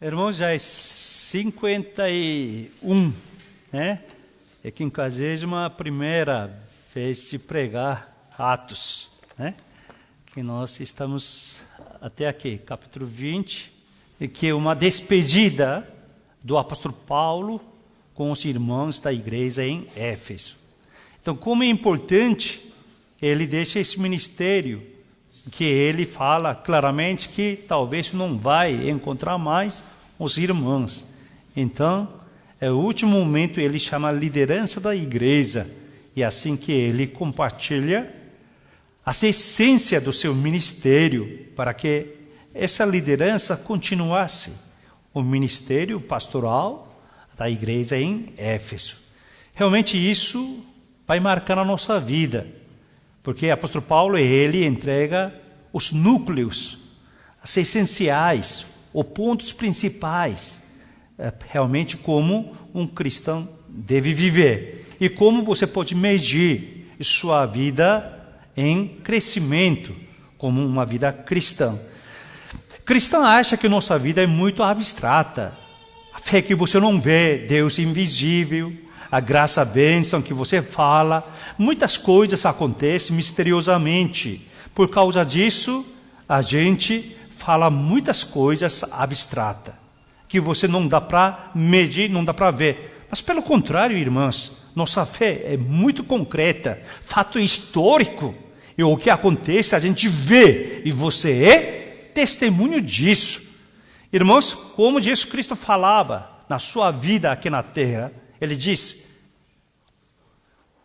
Irmãos, já é 51, né? É 51ª primeira vez de pregar Atos, né? Que nós estamos até aqui, capítulo 20, e que é uma despedida do apóstolo Paulo com os irmãos da igreja em Éfeso. Então, como é importante, ele deixa esse ministério, que ele fala claramente que talvez não vai encontrar mais os irmãos. Então, é o último momento, ele chama a liderança da igreja, e assim que ele compartilha a essência do seu ministério, para que essa liderança continuasse o ministério pastoral da igreja em Éfeso. Realmente isso vai marcar a nossa vida, porque o apóstolo Paulo, ele entrega os núcleos, as essenciais, os pontos principais, realmente como um cristão deve viver, e como você pode medir sua vida em crescimento, como uma vida cristã. Cristão acha que nossa vida é muito abstrata, a fé que você não vê, Deus invisível, a graça, a bênção que você fala, muitas coisas acontecem misteriosamente. Por causa disso, a gente fala muitas coisas abstratas, que você não dá para medir, não dá para ver. Mas pelo contrário, irmãos, nossa fé é muito concreta, fato histórico, e o que acontece a gente vê, e você é testemunho disso. Irmãos, como Jesus Cristo falava na sua vida aqui na terra, ele disse,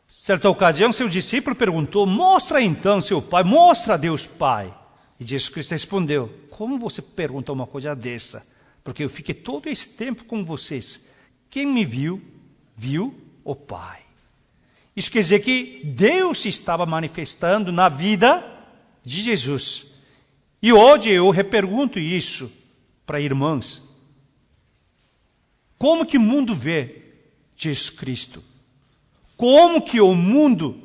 certa ocasião seu discípulo perguntou, mostra então seu Pai, mostra a Deus Pai. E Jesus Cristo respondeu, como você pergunta uma coisa dessa? Porque eu fiquei todo esse tempo com vocês. Quem me viu, viu o Pai. Isso quer dizer que Deus se estava manifestando na vida de Jesus. E hoje eu repergunto isso para irmãos. Como que o mundo vê Jesus Cristo? Como que o mundo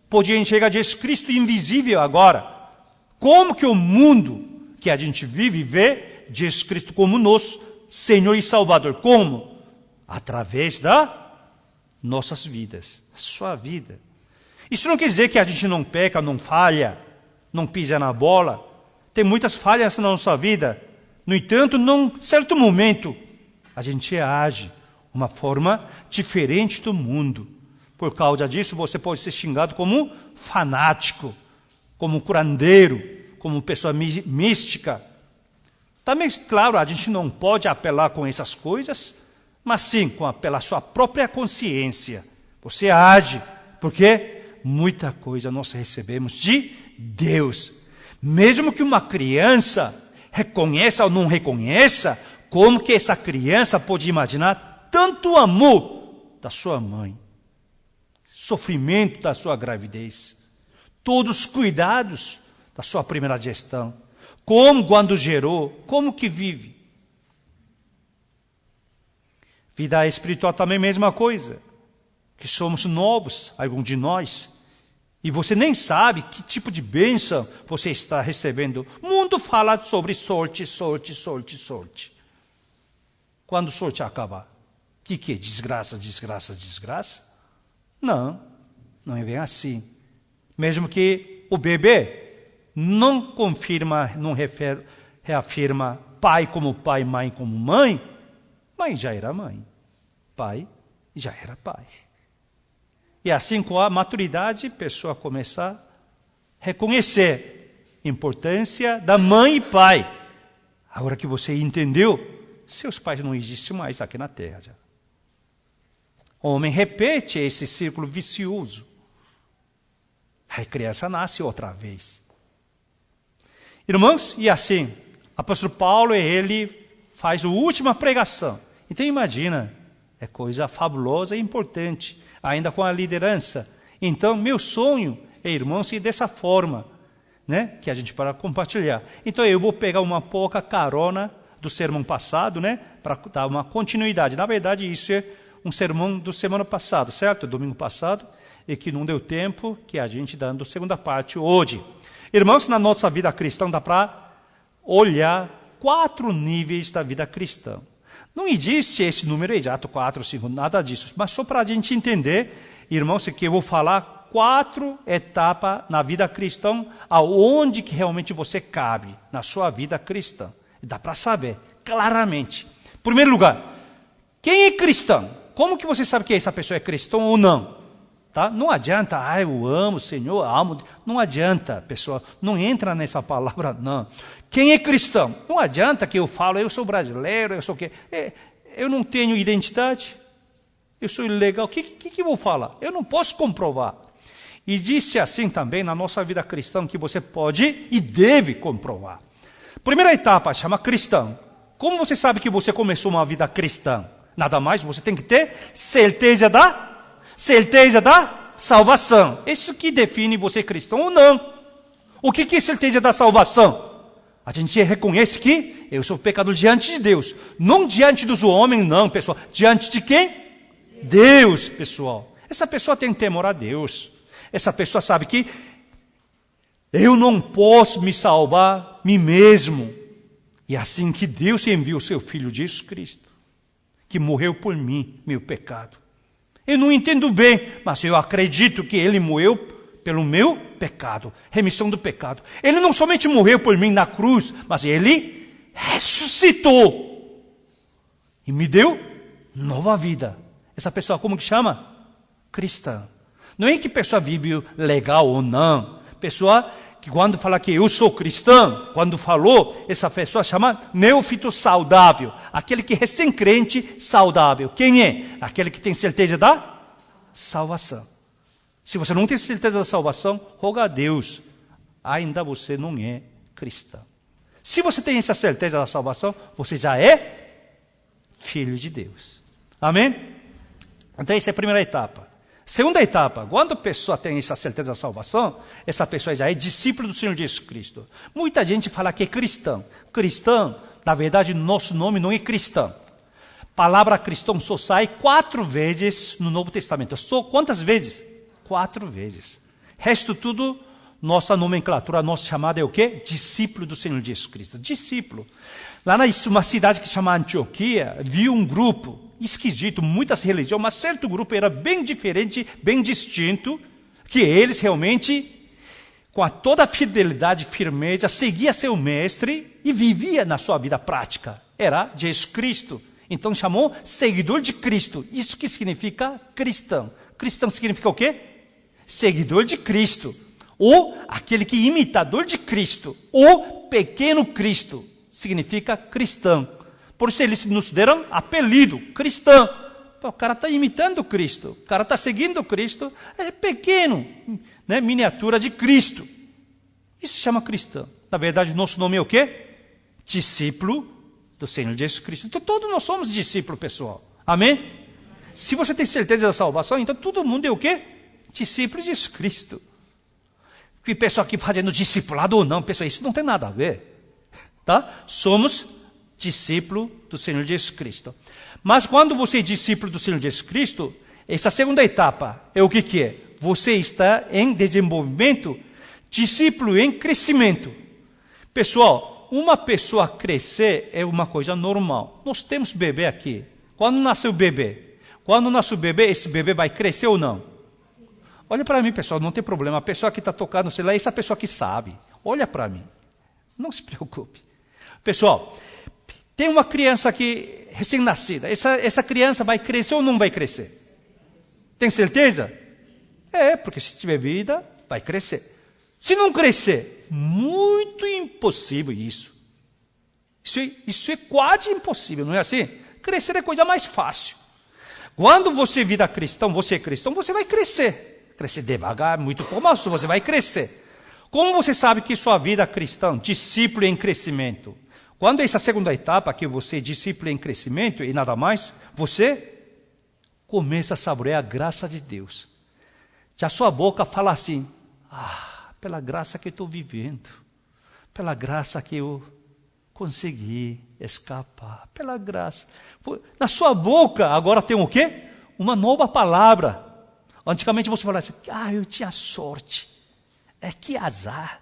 podia enxergar Jesus Cristo invisível agora? Como que o mundo que a gente vive vê Jesus Cristo como nosso Senhor e Salvador? Como? Através das nossas vidas, a sua vida. Isso não quer dizer que a gente não peca, não falha, não pisa na bola. Tem muitas falhas na nossa vida. No entanto, num certo momento, a gente age de uma forma diferente do mundo. Por causa disso, você pode ser xingado como fanático, como curandeiro, como pessoa mística. Também, claro, a gente não pode apelar com essas coisas, mas sim pela sua própria consciência. Você age, porque muita coisa nós recebemos de Deus. Mesmo que uma criança reconheça ou não reconheça, como que essa criança pode imaginar tanto amor da sua mãe? Sofrimento da sua gravidez, todos os cuidados da sua primeira gestão, como quando gerou, como que vive. Vida espiritual também é a mesma coisa, que somos novos, algum de nós, e você nem sabe que tipo de bênção você está recebendo. O mundo fala sobre sorte, sorte, sorte, sorte. Quando sorte acabar? O que é? Desgraça, desgraça, desgraça? Não, não é bem assim. Mesmo que o bebê não confirma, não reafirma pai como pai, mãe como mãe, mãe já era mãe, pai já era pai. E assim, com a maturidade, a pessoa começa a reconhecer a importância da mãe e pai. Agora que você entendeu, seus pais não existem mais aqui na terra já. O homem repete esse círculo vicioso. Aí a criança nasce outra vez. Irmãos, e assim, o apóstolo Paulo, ele faz a última pregação. Então imagina, é coisa fabulosa e importante, ainda com a liderança. Então, meu sonho é, irmãos, ir dessa forma, né, que a gente para compartilhar. Então eu vou pegar uma pouca carona do sermão passado, né, para dar uma continuidade. Na verdade, isso é um sermão do semana passada, certo? Domingo passado, e que não deu tempo, que a gente dando a segunda parte hoje. Irmãos, na nossa vida cristã dá para olhar 4 níveis da vida cristã. Não existe esse número exato, 4, 5, nada disso. Mas só para a gente entender, irmãos, que eu vou falar 4 etapas na vida cristã, aonde que realmente você cabe na sua vida cristã. Dá para saber claramente. Em primeiro lugar, quem é cristão? Como que você sabe que essa pessoa é cristã ou não? Tá? Não adianta, eu amo o Senhor, amo. Não adianta, pessoal, não entra nessa palavra, não. Quem é cristão? Não adianta que eu falo, eu sou brasileiro, eu sou o quê? Eu não tenho identidade, eu sou ilegal, o que eu vou falar? Eu não posso comprovar. Existe assim também na nossa vida cristã que você pode e deve comprovar. Primeira etapa chama cristão. Como você sabe que você começou uma vida cristã? Nada mais, você tem que ter certeza da salvação. Isso que define você cristão ou não. O que é certeza da salvação? A gente reconhece que eu sou pecador diante de Deus. Não diante dos homens, não, pessoal. Diante de quem? Deus, pessoal. Essa pessoa tem temor a Deus. Essa pessoa sabe que eu não posso me salvar mim mesmo. E assim que Deus enviou o seu Filho Jesus Cristo, que morreu por mim, meu pecado. Eu não entendo bem, mas eu acredito que Ele morreu pelo meu pecado, remissão do pecado. Ele não somente morreu por mim na cruz, mas Ele ressuscitou e me deu nova vida. Essa pessoa como que chama? Cristã. Não é que pessoa vive legal ou não. Pessoa que quando fala que eu sou cristão, quando falou, essa pessoa chama neófito saudável. Aquele que é recém-crente saudável. Quem é? Aquele que tem certeza da salvação. Se você não tem certeza da salvação, roga a Deus. Ainda você não é cristão. Se você tem essa certeza da salvação, você já é filho de Deus. Amém? Então essa é a primeira etapa. Segunda etapa, quando a pessoa tem essa certeza da salvação, essa pessoa já é discípulo do Senhor Jesus Cristo. Muita gente fala que é cristão. Cristão, na verdade, nosso nome não é cristão. A palavra cristão só sai 4 vezes no Novo Testamento. Só quantas vezes? 4 vezes. Resto tudo, nossa nomenclatura, nossa chamada é o quê? Discípulo do Senhor Jesus Cristo. Discípulo. Lá numa cidade que chama Antioquia, viu um grupo esquisito, muitas religiões, mas certo grupo era bem diferente, bem distinto, que eles realmente, com toda a fidelidade, firmeza, seguia seu mestre e vivia na sua vida prática. Era Jesus Cristo. Então chamou seguidor de Cristo. Isso que significa cristão. Cristão significa o quê? Seguidor de Cristo. Ou aquele que é imitador de Cristo. Ou pequeno Cristo. Significa cristão. Por isso eles nos deram apelido, cristão. O cara está imitando Cristo, o cara está seguindo Cristo, é pequeno, né? Miniatura de Cristo. Isso se chama cristão. Na verdade, nosso nome é o quê? Discípulo do Senhor Jesus Cristo. Então, todos nós somos discípulos, pessoal. Amém? Se você tem certeza da salvação, então todo mundo é o quê? Discípulo de Jesus Cristo. Que pessoal aqui fazendo discipulado ou não, pessoal, isso não tem nada a ver. Tá? Somos discípulo do Senhor Jesus Cristo. Mas quando você é discípulo do Senhor Jesus Cristo, essa segunda etapa é o que é? Você está em desenvolvimento, discípulo em crescimento. Pessoal, uma pessoa crescer é uma coisa normal. Nós temos bebê aqui. Quando nasce o bebê? Quando nasce o bebê, esse bebê vai crescer ou não? Olha para mim, pessoal, não tem problema. A pessoa que está tocando no celular é essa pessoa que sabe. Olha para mim. Não se preocupe. Pessoal, tem uma criança aqui, recém-nascida. Essa criança vai crescer ou não vai crescer? Tem certeza? Porque se tiver vida, vai crescer. Se não crescer, muito impossível isso. Isso é quase impossível, não é assim? Crescer é a coisa mais fácil. Quando você vira cristão, você é cristão, você vai crescer. Crescer devagar, muito pouco, mas você vai crescer. Como você sabe que sua vida cristã, discípulo em crescimento? Quando essa segunda etapa, que você é discípulo em crescimento e nada mais, você começa a saborear a graça de Deus. Já sua boca fala assim, pela graça que eu estou vivendo, pela graça que eu consegui escapar, pela graça. Na sua boca agora tem o quê? Uma nova palavra. Antigamente você falava assim, eu tinha sorte. Que azar.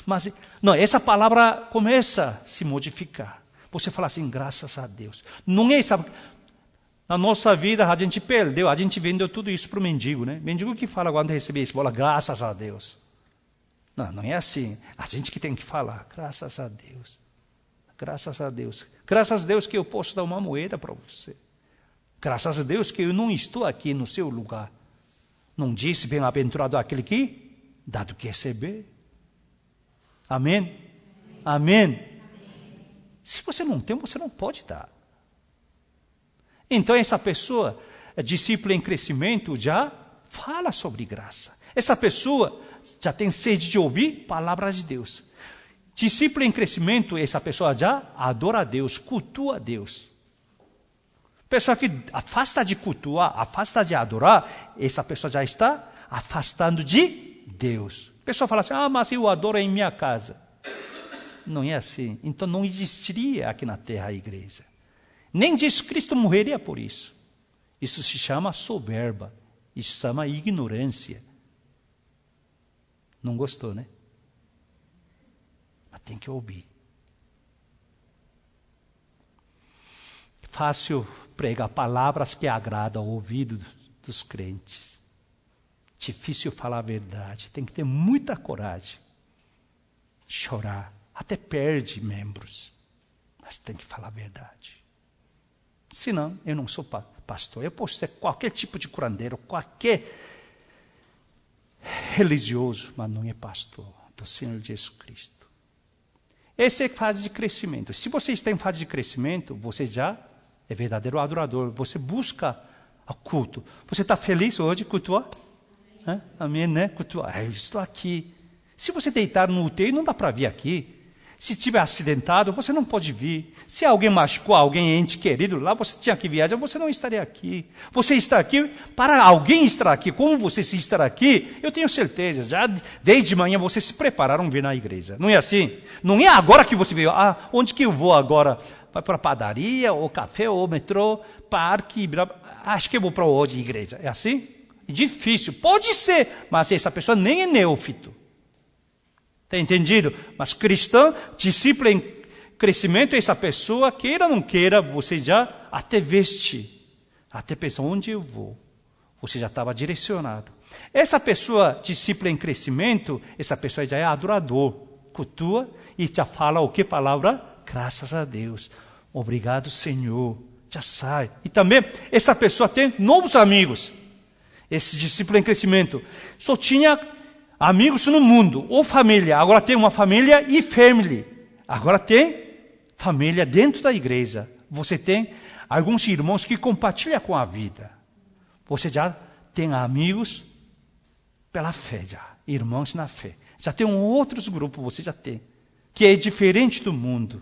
Mas não, essa palavra começa a se modificar. Você fala assim, graças a Deus. Não é essa... Na nossa vida, a gente perdeu, a gente vendeu tudo isso para o mendigo, né? Mendigo que fala quando recebe a esmola, graças a Deus. Não, não é assim. A gente que tem que falar, graças a Deus. Graças a Deus. Graças a Deus que eu posso dar uma moeda para você. Graças a Deus que eu não estou aqui no seu lugar. Não disse, bem-aventurado aquele que dá do que receber. Amém? Amém? Se você não tem, você não pode dar. Então essa pessoa, discípulo em crescimento, já fala sobre graça. Essa pessoa já tem sede de ouvir palavras de Deus. Discípulo em crescimento, essa pessoa já adora a Deus, cultua a Deus. Pessoa que afasta de cultuar, afasta de adorar, essa pessoa já está afastando de Deus. A pessoa fala assim, mas eu adoro em minha casa. Não é assim. Então não existiria aqui na terra a igreja. Nem Jesus Cristo morreria por isso. Isso se chama soberba. Isso se chama ignorância. Não gostou, né? Mas tem que ouvir. Fácil pregar palavras que agradam ao ouvido dos crentes. Difícil falar a verdade. Tem que ter muita coragem. Chorar. Até perde membros. Mas tem que falar a verdade. Senão, eu não sou pastor. Eu posso ser qualquer tipo de curandeiro, qualquer religioso, mas não é pastor do Senhor Jesus Cristo. Essa é a fase de crescimento. Se você está em fase de crescimento, você já é verdadeiro adorador. Você busca o culto. Você está feliz hoje, cultuar? Amém, né? Cultuar. Eu estou aqui. Se você deitar no UTI, não dá para vir aqui. Se estiver acidentado, você não pode vir. Se alguém machucou alguém, ente querido, lá você tinha que viajar, você não estaria aqui. Você está aqui para alguém estar aqui. Como você se estar aqui, eu tenho certeza. Já desde manhã você se prepararam vir na igreja. Não é assim? Não é agora que você veio. Onde que eu vou agora? Vai para a padaria, ou café, ou metrô, parque. Acho que eu vou para hoje igreja. É assim? É difícil. Pode ser, mas essa pessoa nem é neófito. Está entendido? Mas cristão, discípulo em crescimento, essa pessoa, queira ou não queira, você já até veste, até pensa, onde eu vou? Você já estava direcionado. Essa pessoa, discípulo em crescimento, essa pessoa já é adorador, cultua e já fala o que palavra? Graças a Deus. Obrigado, Senhor. Já sai. E também, essa pessoa tem novos amigos. Esse discípulo em crescimento só tinha amigos no mundo, ou família. Agora tem uma família e family. Agora tem família dentro da igreja. Você tem alguns irmãos que compartilham com a vida. Você já tem amigos pela fé, já. Irmãos na fé. Já tem outros grupos, você já tem. Que é diferente do mundo.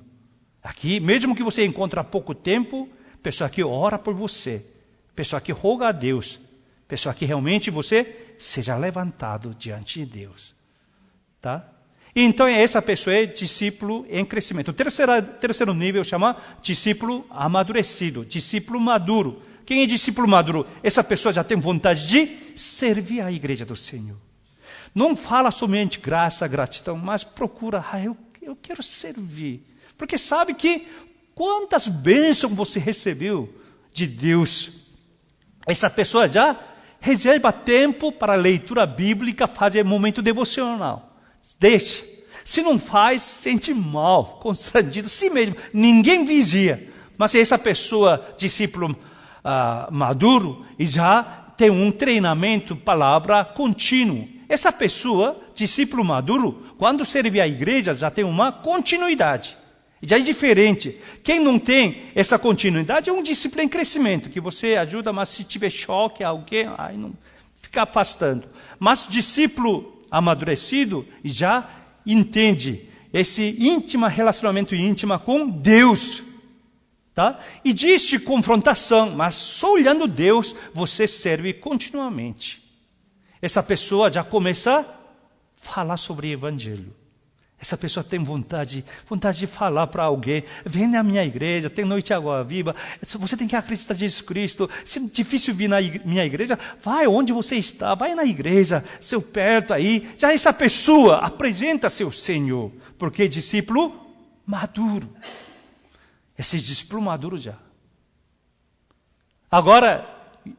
Aqui, mesmo que você encontre há pouco tempo, pessoa que ora por você. Pessoa que roga a Deus. Pessoa que realmente você seja levantado diante de Deus. Tá? Então, essa pessoa é discípulo em crescimento. O terceiro nível chama discípulo amadurecido, discípulo maduro. Quem é discípulo maduro? Essa pessoa já tem vontade de servir a igreja do Senhor. Não fala somente graça, gratidão, mas procura, eu quero servir. Porque sabe que quantas bênçãos você recebeu de Deus. Essa pessoa já reserva tempo para a leitura bíblica, fazer momento devocional. Deixe. Se não faz, sente mal, constrangido, si mesmo. Ninguém vigia. Mas essa pessoa, discípulo maduro, já tem um treinamento, palavra contínuo. Essa pessoa, discípulo maduro, quando serve à igreja, já tem uma continuidade. Já é diferente. Quem não tem essa continuidade é um discípulo em crescimento, que você ajuda, mas se tiver choque, alguém, não fica afastando. Mas discípulo amadurecido já entende esse relacionamento íntimo com Deus. Tá? E existe confrontação, mas só olhando Deus, você serve continuamente. Essa pessoa já começa a falar sobre o evangelho. Essa pessoa tem vontade de falar para alguém, vem na minha igreja, tem noite água viva, você tem que acreditar em Jesus Cristo. Se é difícil vir na minha igreja, vai onde você está, vai na igreja, seu perto aí. Já essa pessoa apresenta seu Senhor, porque é discípulo maduro. Esse discípulo maduro já. Agora,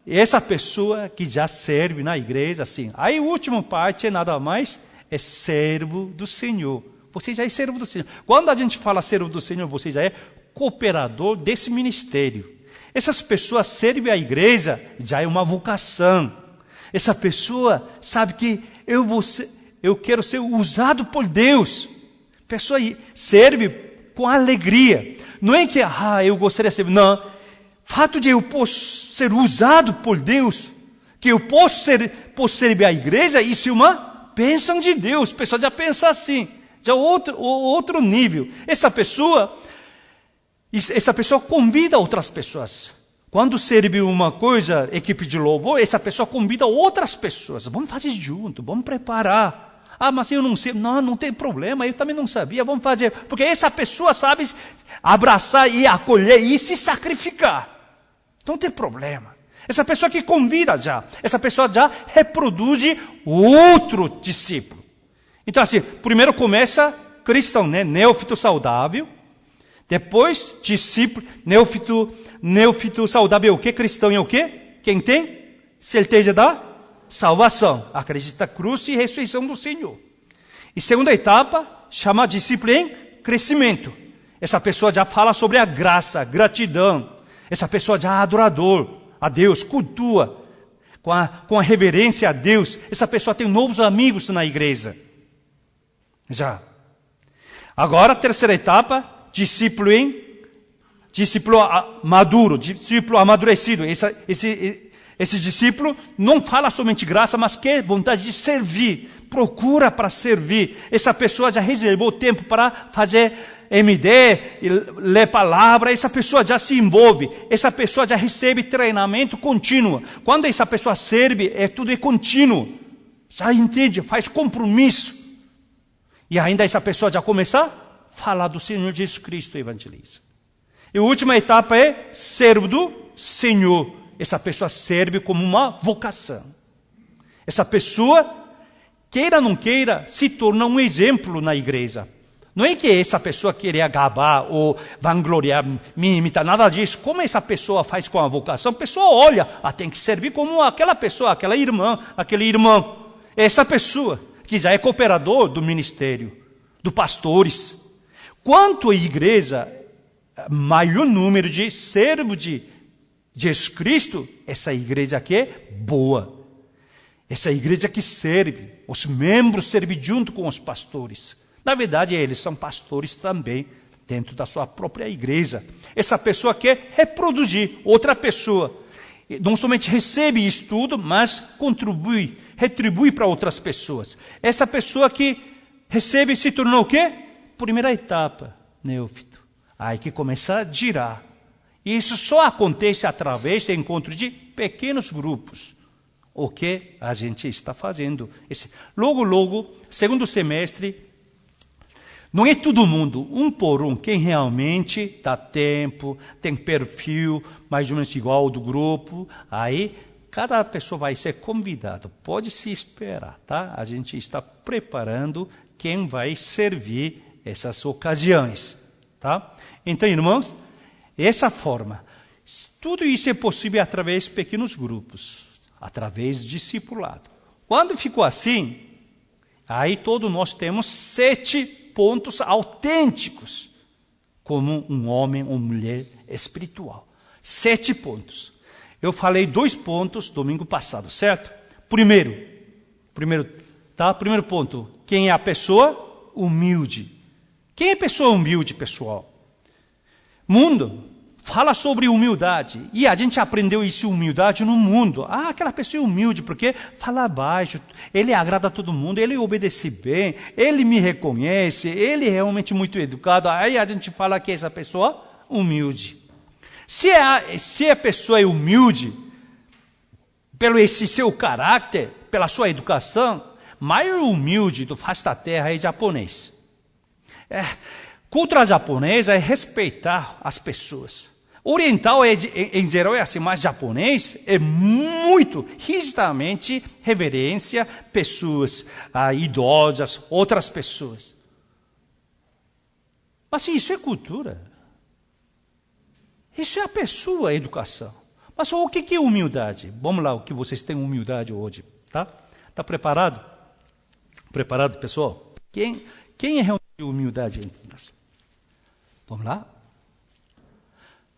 essa pessoa que já serve na igreja, assim, aí a última parte é nada mais, é servo do Senhor. Você já é servo do Senhor. Quando a gente fala servo do Senhor, você já é cooperador desse ministério. Essas pessoas servem a igreja, já é uma vocação. Essa pessoa sabe que eu quero ser usado por Deus. A pessoa serve com alegria. Não é que, eu gostaria de servir. Não. Fato de eu posso ser usado por Deus, que eu posso servir a igreja, isso é uma bênção de Deus. A pessoa já pensa assim, já outro nível. Essa pessoa convida outras pessoas. Quando serve uma coisa, equipe de louvor, essa pessoa convida outras pessoas. Vamos fazer junto, vamos preparar. Mas eu não sei. Não tem problema, eu também não sabia, vamos fazer. Porque essa pessoa sabe abraçar e acolher e se sacrificar. Não tem problema. Essa pessoa que convida já, essa pessoa já reproduz outro discípulo. Então assim, primeiro começa cristão, né? Neófito saudável. Depois discípulo, neófito saudável é o quê? Cristão é o quê? Quem tem certeza da salvação. Acredita na cruz e ressurreição do Senhor. E segunda etapa, chama discípulo em crescimento. Essa pessoa já fala sobre a graça, gratidão. Essa pessoa já é adorador a Deus, cultua, com a reverência a Deus. Essa pessoa tem novos amigos na igreja. Já. Agora, terceira etapa, discípulo maduro, discípulo amadurecido. Esse discípulo não fala somente graça, mas quer vontade de servir, procura para servir. Essa pessoa já reservou tempo para fazer MD, ler palavra, essa pessoa já se envolve, essa pessoa já recebe treinamento contínuo. Quando essa pessoa serve, tudo é contínuo, já entende, faz compromisso. E ainda essa pessoa já começa a falar do Senhor Jesus Cristo, evangeliza. E a última etapa é servo do Senhor. Essa pessoa serve como uma vocação. Essa pessoa, queira ou não queira, se torna um exemplo na igreja. Não é que essa pessoa queria gabar ou vangloriar, me imitar, nada disso. Como essa pessoa faz com a vocação? A pessoa olha, tem que servir como aquela pessoa, aquela irmã, aquele irmão. Essa pessoa que já é cooperador do ministério, dos pastores. Quanto a igreja, maior número de servos de Jesus Cristo, essa igreja aqui é boa. Essa igreja que serve, os membros servem junto com os pastores. Na verdade, eles são pastores também, dentro da sua própria igreja. Essa pessoa quer reproduzir outra pessoa. Não somente recebe estudo, mas retribui para outras pessoas. Essa pessoa que recebe se tornou o quê? Primeira etapa, neófito. Aí que começa a girar. E isso só acontece através do encontro de pequenos grupos. O que a gente está fazendo. Logo, segundo semestre, não é todo mundo, um por um, quem realmente dá tempo, tem perfil mais ou menos igual ao do grupo. Aí, cada pessoa vai ser convidada. Pode se esperar, tá? A gente está preparando quem vai servir essas ocasiões, tá? Então, irmãos, essa forma, tudo isso é possível através de pequenos grupos, através de discipulado. Quando ficou assim, aí todos nós temos 7 pontos autênticos, como um homem ou mulher espiritual. 7 pontos. Eu falei 2 pontos domingo passado, certo? Primeiro ponto, quem é a pessoa? Humilde. Quem é a pessoa humilde, pessoal? Mundo fala sobre humildade, e a gente aprendeu isso, humildade no mundo. Aquela pessoa é humilde, porque fala baixo, ele agrada a todo mundo, ele obedece bem, ele me reconhece, ele é realmente muito educado. Aí a gente fala que essa pessoa é humilde. Se a pessoa é humilde, pelo esse seu caráter, pela sua educação, maior humilde do face da terra é japonês. Cultura japonesa é respeitar as pessoas. Oriental, em geral, é assim, mas japonês é muito rigidamente reverência pessoas idosas, outras pessoas. Mas isso é cultura. Isso é a pessoa, a educação. Mas o que é humildade? Vamos lá, o que vocês têm humildade hoje, tá? Tá preparado? Preparado, pessoal? Quem é realmente humildade? Vamos lá?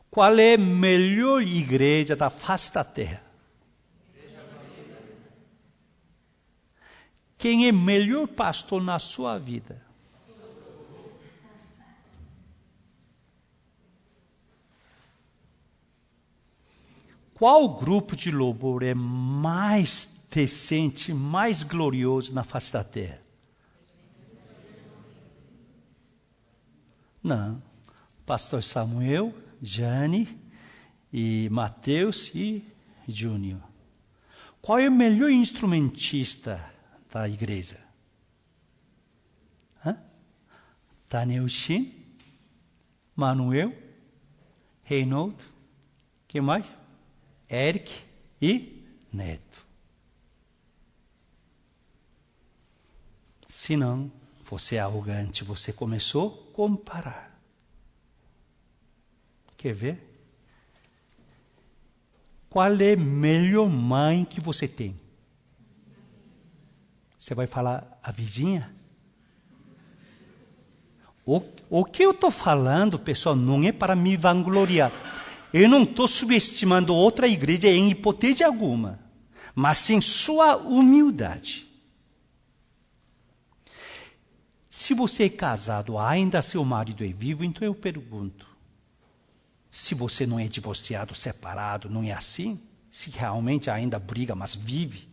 Qual é a melhor igreja da face da terra? Quem é o melhor pastor na sua vida? Qual grupo de louvor é mais decente, mais glorioso na face da terra? Não. Pastor Samuel, Jane, e Mateus e Júnior. Qual é o melhor instrumentista da igreja? Daniel Shin, Manuel, Reinaldo, quem mais? Eric e Neto. Se não, você é arrogante, você começou a comparar. Quer ver? Qual é a melhor mãe que você tem? Você vai falar a vizinha? O que eu estou falando, pessoal, não é para me vangloriar. Eu não estou subestimando outra igreja em hipótese alguma, mas sim sua humildade. Se você é casado, ainda seu marido é vivo, então eu pergunto, se você não é divorciado, separado, não é assim? Se realmente ainda briga, mas vive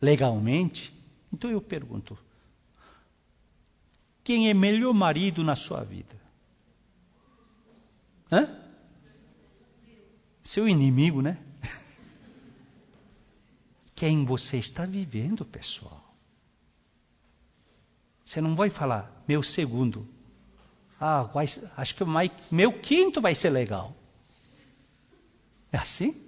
legalmente, então eu pergunto, quem é melhor marido na sua vida? Seu inimigo, né? Quem você está vivendo, pessoal? Você não vai falar, meu segundo. Acho que meu quinto vai ser legal. É assim?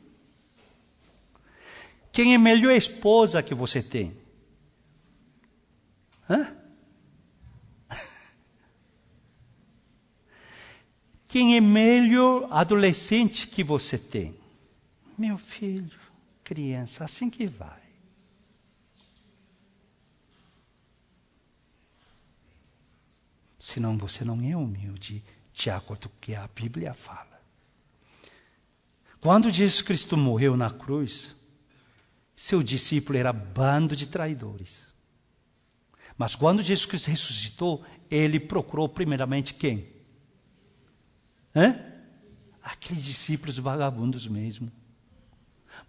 Quem é a melhor esposa que você tem? Quem é melhor adolescente que você tem? Meu filho, criança, assim que vai. Senão você não é humilde, de acordo com o que a Bíblia fala. Quando Jesus Cristo morreu na cruz, seu discípulo era bando de traidores. Mas quando Jesus Cristo ressuscitou, ele procurou primeiramente quem? Aqueles discípulos vagabundos mesmo.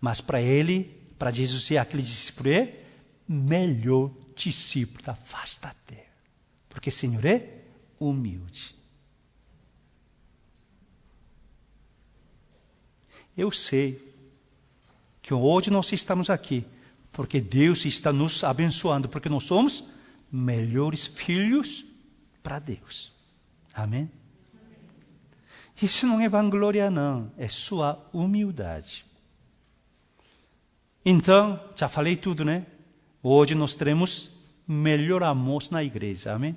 Mas para Jesus, aquele discípulo é melhor discípulo da face da terra. Porque o Senhor é humilde. Eu sei que hoje nós estamos aqui porque Deus está nos abençoando, porque nós somos melhores filhos para Deus. Amém? Isso não é vanglória, não. É sua humildade. Então, já falei tudo, né? Hoje nós teremos melhor almoço na igreja. Amém?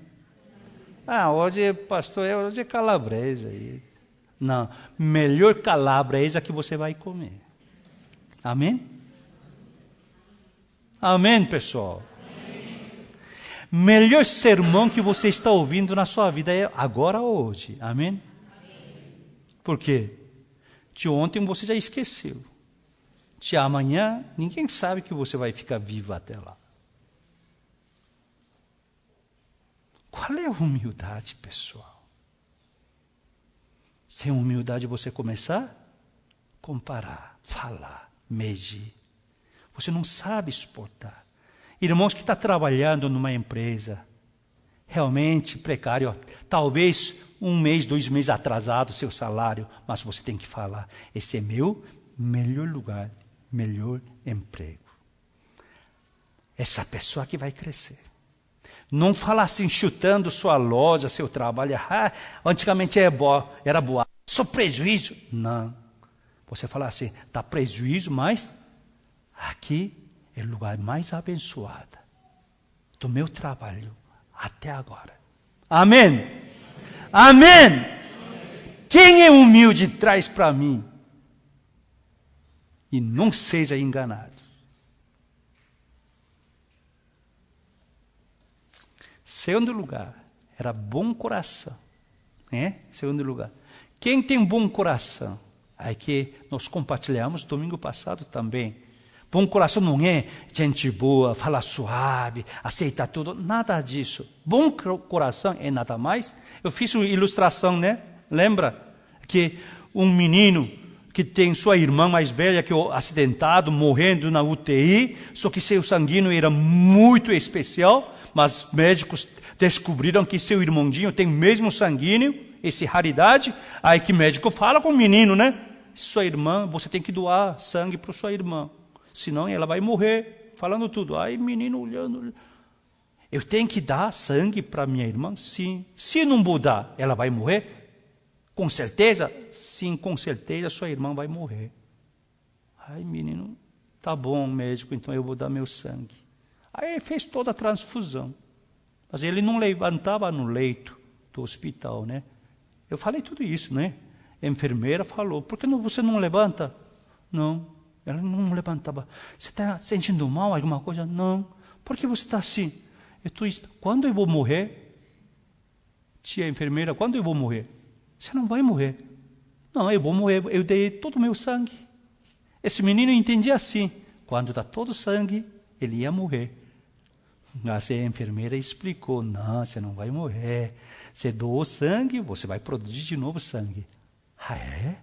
Hoje, pastor, hoje é calabresa. Não, melhor calabresa que você vai comer. Amém? Amém, pessoal? Amém. Melhor sermão que você está ouvindo na sua vida é agora ou hoje. Amém? Por quê? De ontem você já esqueceu. De amanhã, ninguém sabe que você vai ficar vivo até lá. Qual é a humildade, pessoal? Sem humildade você começar a comparar, falar, medir. Você não sabe suportar. Irmãos que estão trabalhando numa empresa, realmente precário, talvez 1 mês, 2 meses atrasado o seu salário, mas você tem que falar, esse é meu melhor lugar, melhor emprego. Essa pessoa que vai crescer. Não fala assim, chutando sua loja, seu trabalho. Antigamente era boa. Só prejuízo. Não. Você fala assim, está prejuízo, mas aqui é o lugar mais abençoado do meu trabalho até agora. Amém? Amém? Quem é humilde traz para mim. E não seja enganado. Segundo lugar, era bom coração. Segundo lugar, quem tem bom coração? Aí que nós compartilhamos domingo passado também. Bom coração não é gente boa, fala suave, aceita tudo, nada disso. Bom coração é nada mais. Eu fiz uma ilustração, né? Lembra que um menino que tem sua irmã mais velha que é acidentado, morrendo na UTI, só que seu sanguíneo era muito especial. Mas médicos descobriram que seu irmãozinho tem o mesmo sanguíneo, essa raridade. Aí que médico fala com o menino, né? Sua irmã, você tem que doar sangue para sua irmã. Senão ela vai morrer, falando tudo. Aí menino olhando. Eu tenho que dar sangue para minha irmã? Sim. Se não vou dar, ela vai morrer? Com certeza? Sim, com certeza sua irmã vai morrer. Aí menino, tá bom médico, então eu vou dar meu sangue. Aí ele fez toda a transfusão. Mas ele não levantava no leito do hospital, né? Eu falei tudo isso, né? A enfermeira falou, por que você não levanta? Não, ela não levantava. Você está sentindo mal, alguma coisa? Não. Por que você está assim? Quando eu vou morrer? Tia enfermeira, quando eu vou morrer? Você não vai morrer. Não, eu vou morrer, eu dei todo o meu sangue. Esse menino entendia assim, quando dá todo o sangue, ele ia morrer. Mas a enfermeira explicou, não, você não vai morrer. Você doou sangue, você vai produzir de novo sangue. Ah, é?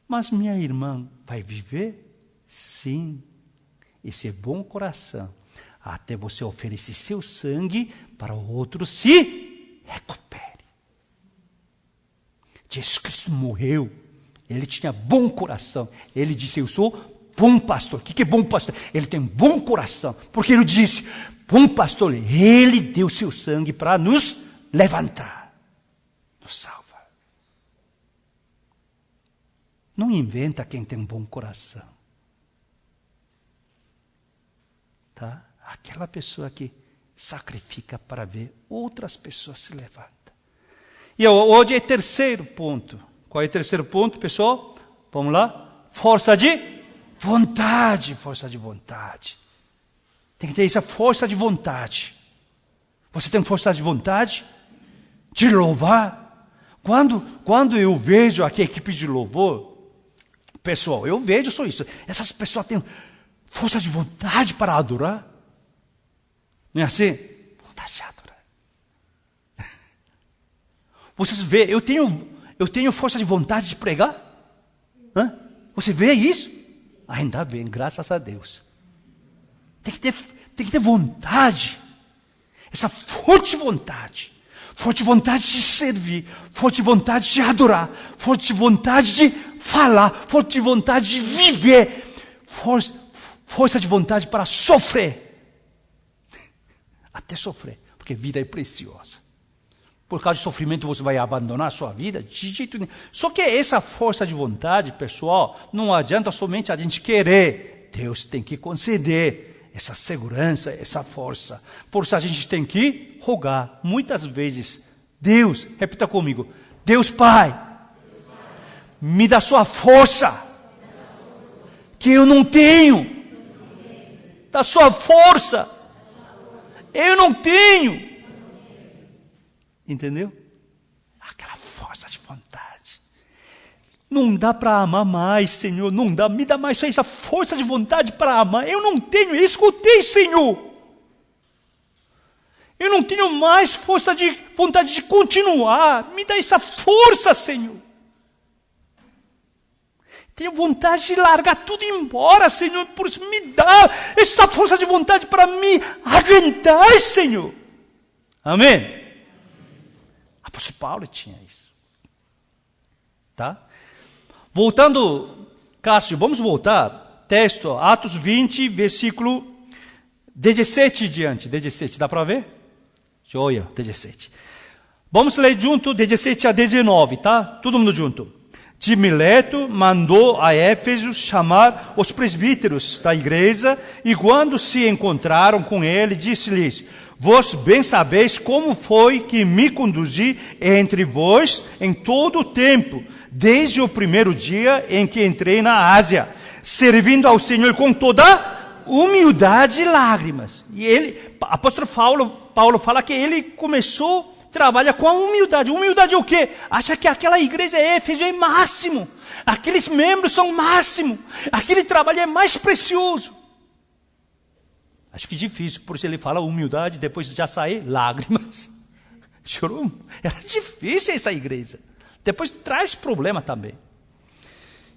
Mas minha irmã vai viver? Sim. Esse é bom coração. Até você oferecer seu sangue para o outro se recupere. Jesus Cristo morreu. Ele tinha bom coração. Ele disse, eu sou bom pastor. O que é bom pastor? Ele tem bom coração. Porque ele disse, bom pastor, ele deu seu sangue para nos levantar, nos salvar. Não inventa quem tem bom coração. Tá? Aquela pessoa que sacrifica para ver outras pessoas se levantam. E hoje é o terceiro ponto. Qual é o terceiro ponto, pessoal? Vamos lá? Força de vontade, força de vontade. Tem que ter essa força de vontade. Você tem força de vontade de louvar? Quando eu vejo aqui a equipe de louvor, pessoal, eu vejo só isso. Essas pessoas têm força de vontade para adorar. Não é assim? Vontade de adorar. Vocês veem, eu tenho força de vontade de pregar? Hã? Você vê isso? Ainda bem, graças a Deus. Tem que ter vontade. Essa forte vontade. Forte vontade de servir. Forte vontade de adorar. Forte vontade de falar. Forte vontade de viver. Força de vontade para sofrer. Até sofrer. Porque a vida é preciosa. Por causa de sofrimento você vai abandonar a sua vida? De jeito nenhum. Só que essa força de vontade, pessoal, não adianta somente a gente querer. Deus tem que conceder essa segurança, essa força. Por isso a gente tem que rogar. Muitas vezes, Deus, repita comigo, Deus Pai, me dá sua força, que eu não tenho. Da sua força, eu não tenho. Entendeu? Aquela força de vontade. Não dá para amar mais, Senhor. Não dá, me dá mais só essa força de vontade para amar. Eu não tenho, escutei, Senhor. Eu não tenho mais força de vontade de continuar. Me dá essa força, Senhor. Tenho vontade de largar tudo e ir embora, Senhor. Por isso me dá essa força de vontade para me aguentar, Senhor. Amém? Apóstolo Paulo tinha isso. Tá? Voltando, Cássio, vamos voltar. Texto, Atos 20, versículo 17 diante. 17, dá para ver? Joia, 17. Vamos ler junto, 17 a 19, tá? Todo mundo junto. De Mileto mandou a Éfeso chamar os presbíteros da igreja, e quando se encontraram com ele, disse-lhes: vós bem sabeis como foi que me conduzi entre vós em todo o tempo, desde o primeiro dia em que entrei na Ásia, servindo ao Senhor com toda humildade e lágrimas. E ele, apóstolo Paulo fala que ele começou a trabalhar com a humildade. Humildade é o quê? Acha que aquela igreja é Éfeso é máximo, aqueles membros são máximo, aquele trabalho é mais precioso. Acho que difícil, por isso ele fala humildade, depois já sai lágrimas. Chorou. Era difícil essa igreja. Depois traz problema também.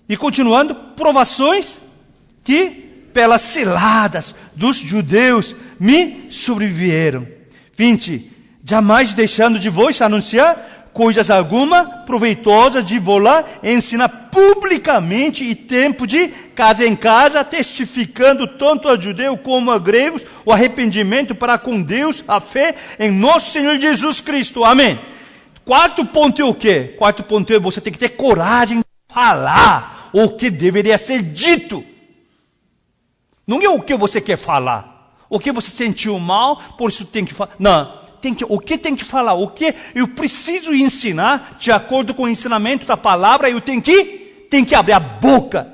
E continuando, provações que pelas ciladas dos judeus me sobrevieram. 20. Jamais deixando de vos anunciar coisas alguma proveitosa de vos lá ensinar publicamente e tempo de casa em casa, testificando tanto a judeus como a gregos o arrependimento para com Deus, a fé em nosso Senhor Jesus Cristo. Amém. Quarto ponto é o quê? Quarto ponto é você tem que ter coragem de falar o que deveria ser dito. Não é o que você quer falar, o que você sentiu mal, por isso tem que falar. Não. O que tem que falar, o que eu preciso ensinar, de acordo com o ensinamento da palavra, eu tenho que abrir a boca.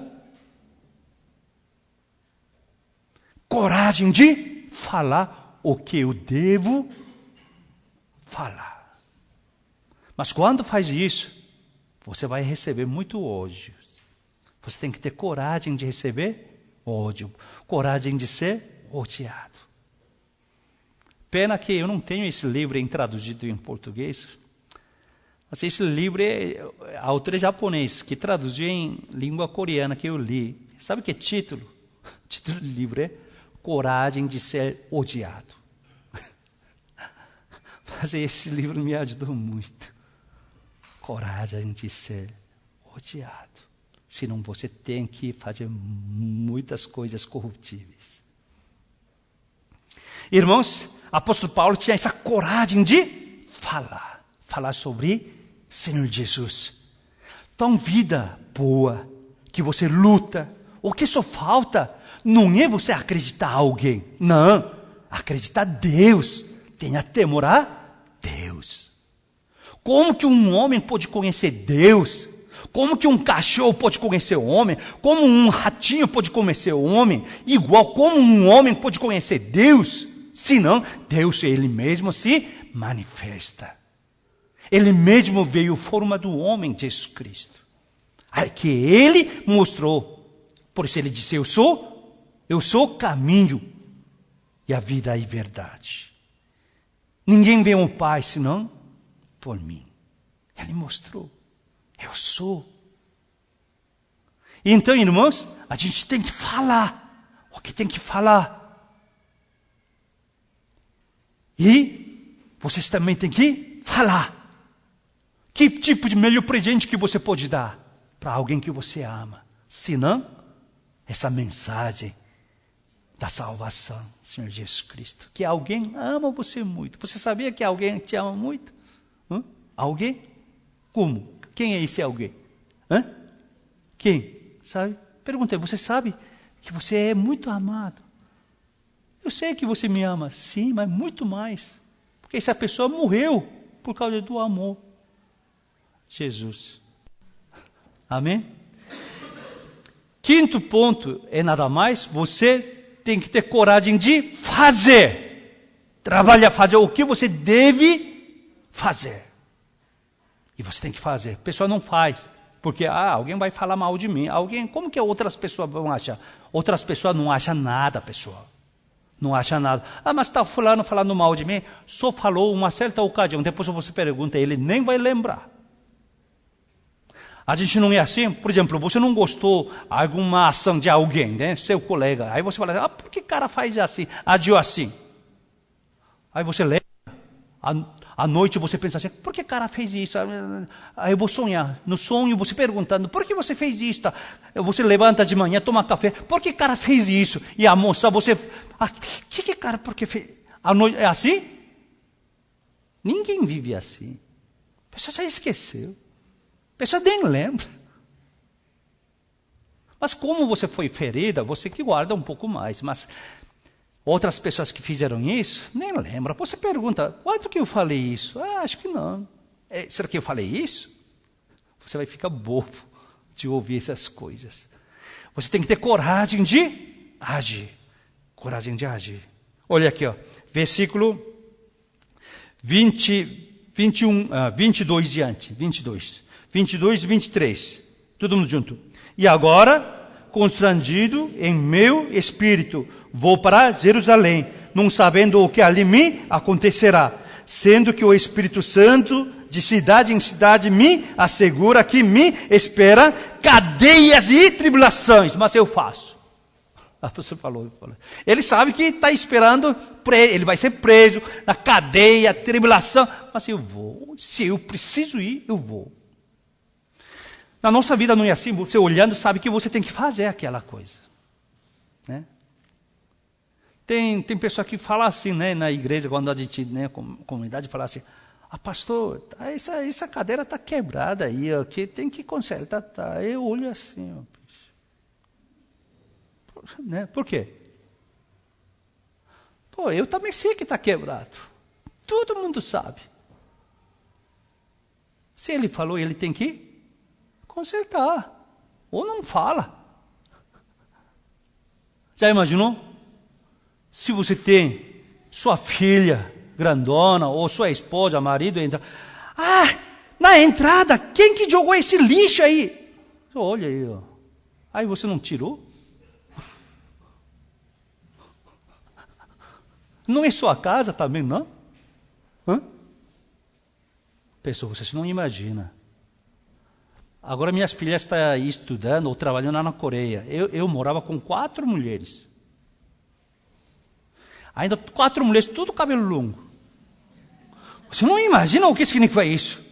Coragem de falar o que eu devo falar. Mas quando faz isso, você vai receber muito ódio. Você tem que ter coragem de receber ódio, coragem de ser odiado. Pena que eu não tenho esse livro traduzido em português. Mas esse livro é autor japonês que traduziu em língua coreana que eu li. Sabe que título? O título do livro é Coragem de Ser Odiado. Mas esse livro me ajudou muito. Coragem de ser odiado. Senão você tem que fazer muitas coisas corruptíveis. Irmãos, apóstolo Paulo tinha essa coragem de falar sobre Senhor Jesus. Então, vida boa, que você luta, o que só falta não é você acreditar em alguém, não, acreditar em Deus, tenha temor a Deus. Como que um homem pode conhecer Deus? Como que um cachorro pode conhecer o homem? Como um ratinho pode conhecer o homem? Igual como um homem pode conhecer Deus? Senão, Deus, Ele mesmo se manifesta. Ele mesmo veio em forma do homem, Jesus Cristo. Aí que Ele mostrou. Por isso Ele disse, eu sou o caminho e a vida e a verdade. Ninguém vê o Pai senão por mim. Ele mostrou. Eu sou. Então, irmãos, a gente tem que falar. O que tem que falar? E vocês também têm que falar. Que tipo de melhor presente que você pode dar para alguém que você ama? Senão, essa mensagem da salvação, Senhor Jesus Cristo. Que alguém ama você muito. Você sabia que alguém te ama muito? Alguém? Como? Quem é esse alguém? Quem? Sabe? Perguntei, você sabe que você é muito amado? Eu sei que você me ama, sim, mas muito mais. Porque essa pessoa morreu por causa do amor. Jesus. Amém? Quinto ponto é nada mais, você tem que ter coragem de fazer. Trabalhar, fazer o que você deve fazer. E você tem que fazer. A pessoa não faz, porque alguém vai falar mal de mim. Como que outras pessoas vão achar? Outras pessoas não acham nada, pessoal. Não acha nada. Mas está fulano falando mal de mim. Só falou uma certa ocasião. Depois você pergunta, ele nem vai lembrar. A gente não é assim? Por exemplo, você não gostou alguma ação de alguém, né? Seu colega. Aí você fala, por que cara faz assim? Agiu assim. Aí você lembra. À noite você pensa assim, por que cara fez isso? Aí eu vou sonhar. No sonho você perguntando, por que você fez isso? Você levanta de manhã, toma café, por que cara fez isso? E a moça, você... que cara, por que fez? À noite, é assim? Ninguém vive assim. A pessoa já esqueceu. A pessoa nem lembra. Mas como você foi ferida, você que guarda um pouco mais. Mas outras pessoas que fizeram isso, nem lembra. Você pergunta, quando que eu falei isso? Acho que não. Será que eu falei isso? Você vai ficar bobo de ouvir essas coisas. Você tem que ter coragem de agir. Coragem de agir. Olha aqui, ó, versículo 22 diante. 22 e 23. Todo mundo junto. E agora, constrangido em meu espírito, vou para Jerusalém, não sabendo o que ali me acontecerá, sendo que o Espírito Santo, de cidade em cidade, me assegura que me espera cadeias e tribulações, mas eu faço. Você falou. Ele sabe que está esperando, ele vai ser preso, na cadeia, tribulação, mas eu vou, se eu preciso ir, eu vou. Na nossa vida não é assim, você olhando sabe que você tem que fazer aquela coisa. Né? Tem pessoa que fala assim, né, na igreja, quando a gente, né, comunidade, fala assim, pastor, essa cadeira está quebrada aí, ó, que tem que consertar. Tá. Eu olho assim, ó, né? Por quê? Eu também sei que está quebrado. Todo mundo sabe. Se ele falou, ele tem que consertar. Ou não fala. Já imaginou? Se você tem sua filha grandona, ou sua esposa, marido, entra. Na entrada, quem que jogou esse lixo aí? Olha aí, ó. Aí você não tirou? Não é sua casa também, não? Pessoal, vocês não imaginam. Agora minhas filhas estão estudando ou trabalhando lá na Coreia. Eu morava com 4 mulheres. Ainda 4 mulheres, tudo cabelo longo. Você não imagina o que significa isso.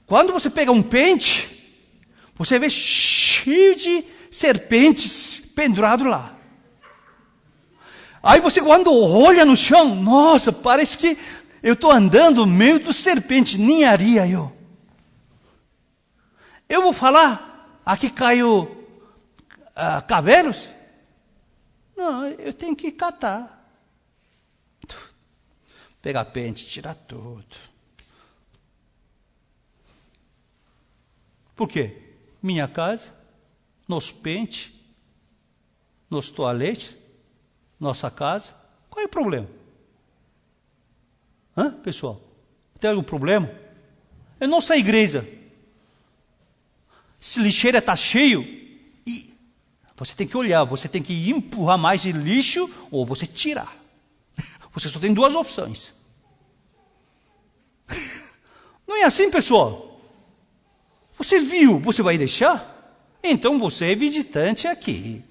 Quando você pega um pente, você vê cheio de serpentes pendurados lá. Aí você quando olha no chão, nossa, parece que eu estou andando no meio do serpente, ninharia eu. Eu vou falar, aqui caiu cabelos? Não, eu tenho que catar. Pegar pente, tirar tudo. Por quê? Minha casa, nos pentes, nos toaletes, nossa casa. Qual é o problema? Pessoal? Tem algum problema? É nossa igreja. Se lixeira está cheio, você tem que olhar, você tem que empurrar mais de lixo ou você tirar. Você só tem 2 opções. Não é assim, pessoal? Você viu, você vai deixar? Então você é visitante aqui.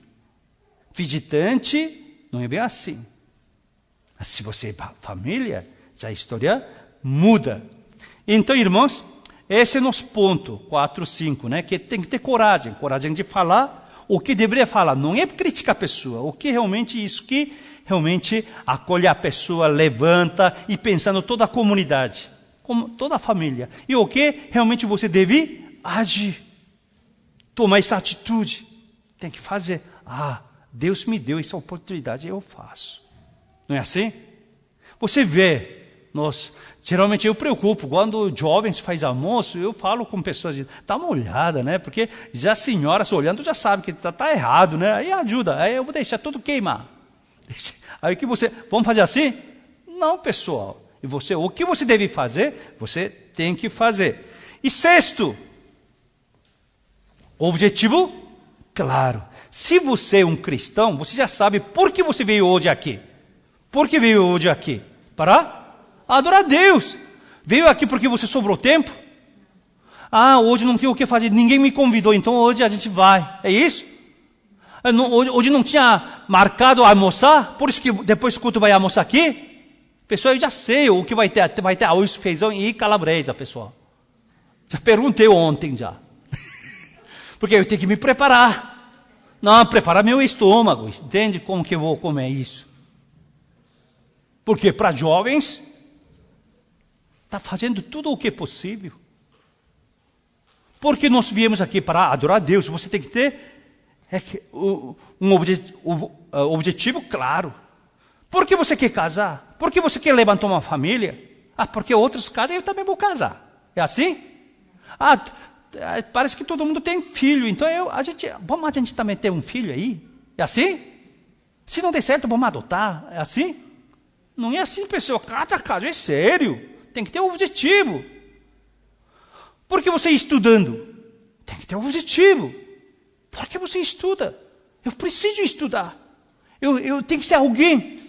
Visitante não é bem assim. Mas se você é família, já a história muda. Então, irmãos, esse é nosso ponto 4, 5, né? Que tem que ter coragem de falar o que deveria falar. Não é criticar a pessoa, o que realmente isso que realmente acolhe a pessoa, levanta e pensando toda a comunidade, como toda a família. E o que realmente você deve agir, tomar essa atitude, tem que fazer. Deus me deu essa oportunidade, eu faço. Não é assim? Você vê, geralmente eu preocupo, quando jovens fazem almoço, eu falo com pessoas, dá uma olhada, né? Porque já a senhora se olhando já sabe que está errado, né? Aí ajuda, aí eu vou deixar tudo queimar. Aí que vamos fazer assim? Não, pessoal. E você, o que você deve fazer, você tem que fazer. E 6º, objetivo claro. Se você é um cristão, você já sabe por que você veio hoje aqui. Por que veio hoje aqui? Para adorar a Deus. Veio aqui porque você sobrou tempo? Hoje não tem o que fazer, ninguém me convidou, então hoje a gente vai. É isso? Hoje não tinha marcado almoçar, por isso que depois do culto vai almoçar aqui? Pessoal, eu já sei o que vai ter arroz, feijão e calabresa, pessoal. Já perguntei ontem já. Porque eu tenho que me preparar. Não, preparar meu estômago, entende como que eu vou comer isso? Porque para jovens, Está fazendo tudo o que é possível. Porque nós viemos aqui para adorar a Deus. Você tem que ter um objetivo claro. Por que você quer casar? Por que você quer levantar uma família? Porque outros casam, eu também vou casar. É assim? Parece que todo mundo tem filho. Então vamos a gente também ter um filho aí? É assim? Se não der certo, vamos adotar. É assim? Não é assim, pessoal. Cada caso é sério. Tem que ter um objetivo. Por que você está estudando? Tem que ter um objetivo. Por que você estuda? Eu preciso estudar. Eu tenho que ser alguém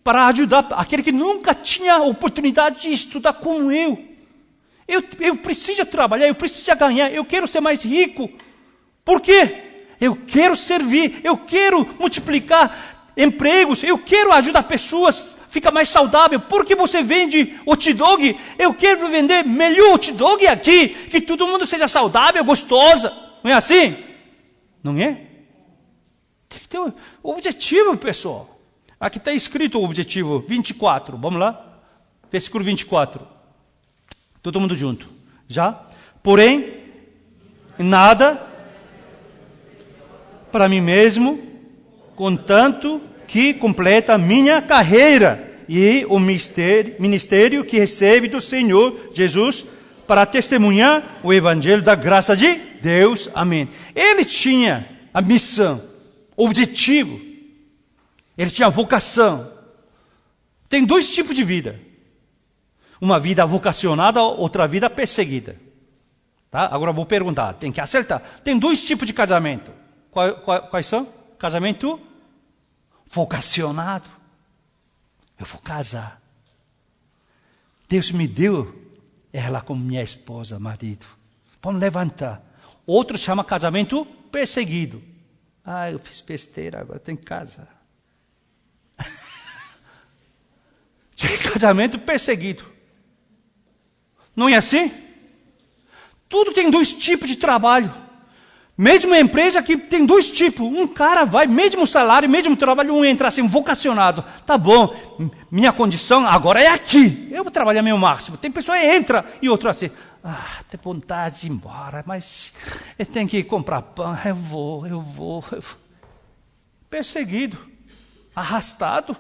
para ajudar aquele que nunca tinha oportunidade de estudar como eu. Eu preciso trabalhar, eu preciso ganhar, eu quero ser mais rico. Por quê? Eu quero servir, eu quero multiplicar empregos, eu quero ajudar pessoas a ficar mais saudável. Por que você vende hot dog? Eu quero vender melhor hot dog aqui, que todo mundo seja saudável, gostosa. Não é assim? Não é? Tem que ter um objetivo, pessoal. Aqui está escrito o objetivo 24. Vamos lá? Versículo 24. Todo mundo junto. Já? Porém, nada para mim mesmo, contanto que completa a minha carreira e o ministério que recebe do Senhor Jesus para testemunhar o evangelho da graça de Deus. Amém. Ele tinha a missão, o objetivo. Ele tinha vocação. Tem dois tipos de vida. Uma vida vocacionada, outra vida perseguida. Tá? Agora eu vou perguntar, tem que acertar. Tem dois tipos de casamento. Quais são? Casamento vocacionado. Eu vou casar. Deus me deu ela como minha esposa, marido. Vamos levantar. Outro chama casamento perseguido. Eu fiz besteira, agora tem que casar. Casamento perseguido. Não é assim? Tudo tem dois tipos de trabalho. Mesmo a empresa que tem dois tipos. Um cara vai, mesmo salário, mesmo trabalho, um entra assim, vocacionado. Tá bom, minha condição agora é aqui. Eu vou trabalhar meu máximo. Tem pessoa que entra e outra assim. Tem vontade de ir embora, mas eu tenho que comprar pão. Eu vou. Perseguido. Arrastado.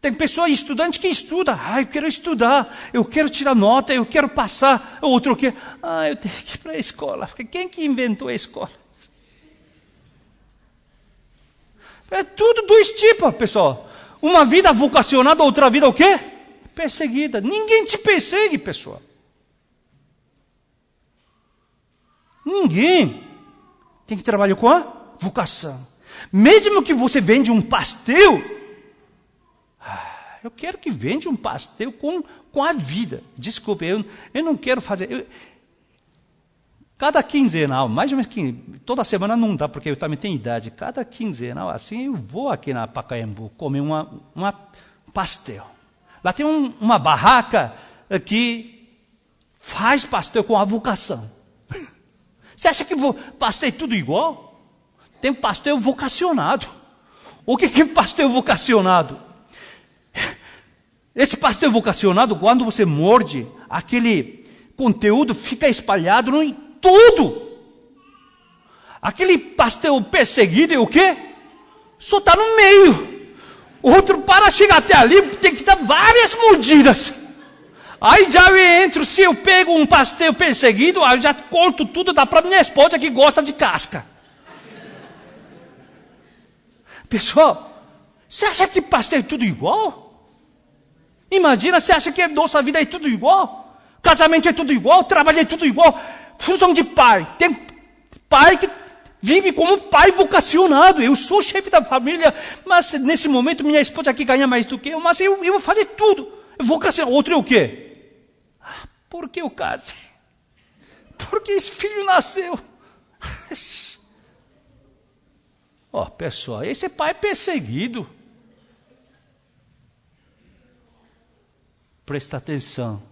Tem pessoa, estudante que estuda. Eu quero estudar, eu quero tirar nota, eu quero passar. Outro que, eu tenho que ir para a escola. Quem que inventou a escola? É tudo dois tipos, pessoal. Uma vida vocacionada, outra vida o quê? Perseguida. Ninguém te persegue, pessoal. Ninguém. Tem que trabalhar com a vocação. Mesmo que você vende um pastel, eu quero que vende um pastel com a vida. Desculpe, eu não quero fazer. Cada quinzenal, mais ou menos toda semana não dá, porque eu também tenho idade. Cada quinzenal, assim, eu vou aqui na Pacaembu comer uma pastel. Lá tem uma barraca que faz pastel com a vocação. Você acha que pastel é tudo igual? Tem pastel vocacionado. O que é pastel vocacionado? Esse pastel vocacionado, quando você morde, aquele conteúdo fica espalhado em tudo. Aquele pastel perseguido é o quê? Só está no meio. Outro, para chegar até ali, tem que dar várias mordidas. Aí já eu entro, se eu pego um pastel perseguido, aí eu já corto tudo, dá para minha esposa que gosta de casca. Pessoal, você acha que pastel é tudo igual? Imagina, você acha que nossa vida é tudo igual? Casamento é tudo igual, trabalho é tudo igual. Função de pai. Tem pai que vive como pai vocacionado. Eu sou chefe da família, mas nesse momento minha esposa aqui ganha mais do que eu, mas eu vou fazer tudo. Vocacionado. Outro é o quê? Por que eu casei? Porque esse filho nasceu. Pessoal, esse pai é perseguido. Presta atenção.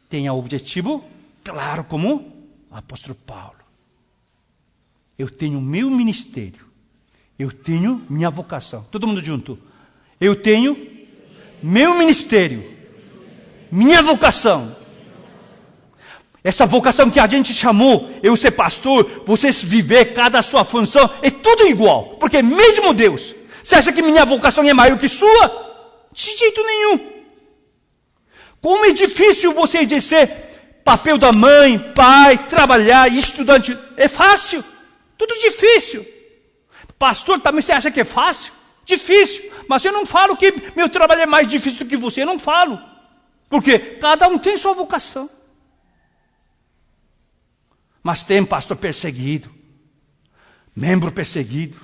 Tenha objetivo claro como o apóstolo Paulo. Eu tenho meu ministério. Eu tenho minha vocação. Todo mundo junto. Eu tenho meu ministério. Minha vocação. Essa vocação que a gente chamou, eu ser pastor, vocês viver cada sua função, é tudo igual. Porque mesmo Deus, você acha que minha vocação é maior que sua? De jeito nenhum. Como é difícil você exercer papel da mãe, pai, trabalhar, estudante. É fácil. Tudo difícil. Pastor, também você acha que é fácil? Difícil. Mas eu não falo que meu trabalho é mais difícil do que você. Eu não falo. Porque cada um tem sua vocação. Mas tem pastor perseguido, membro perseguido.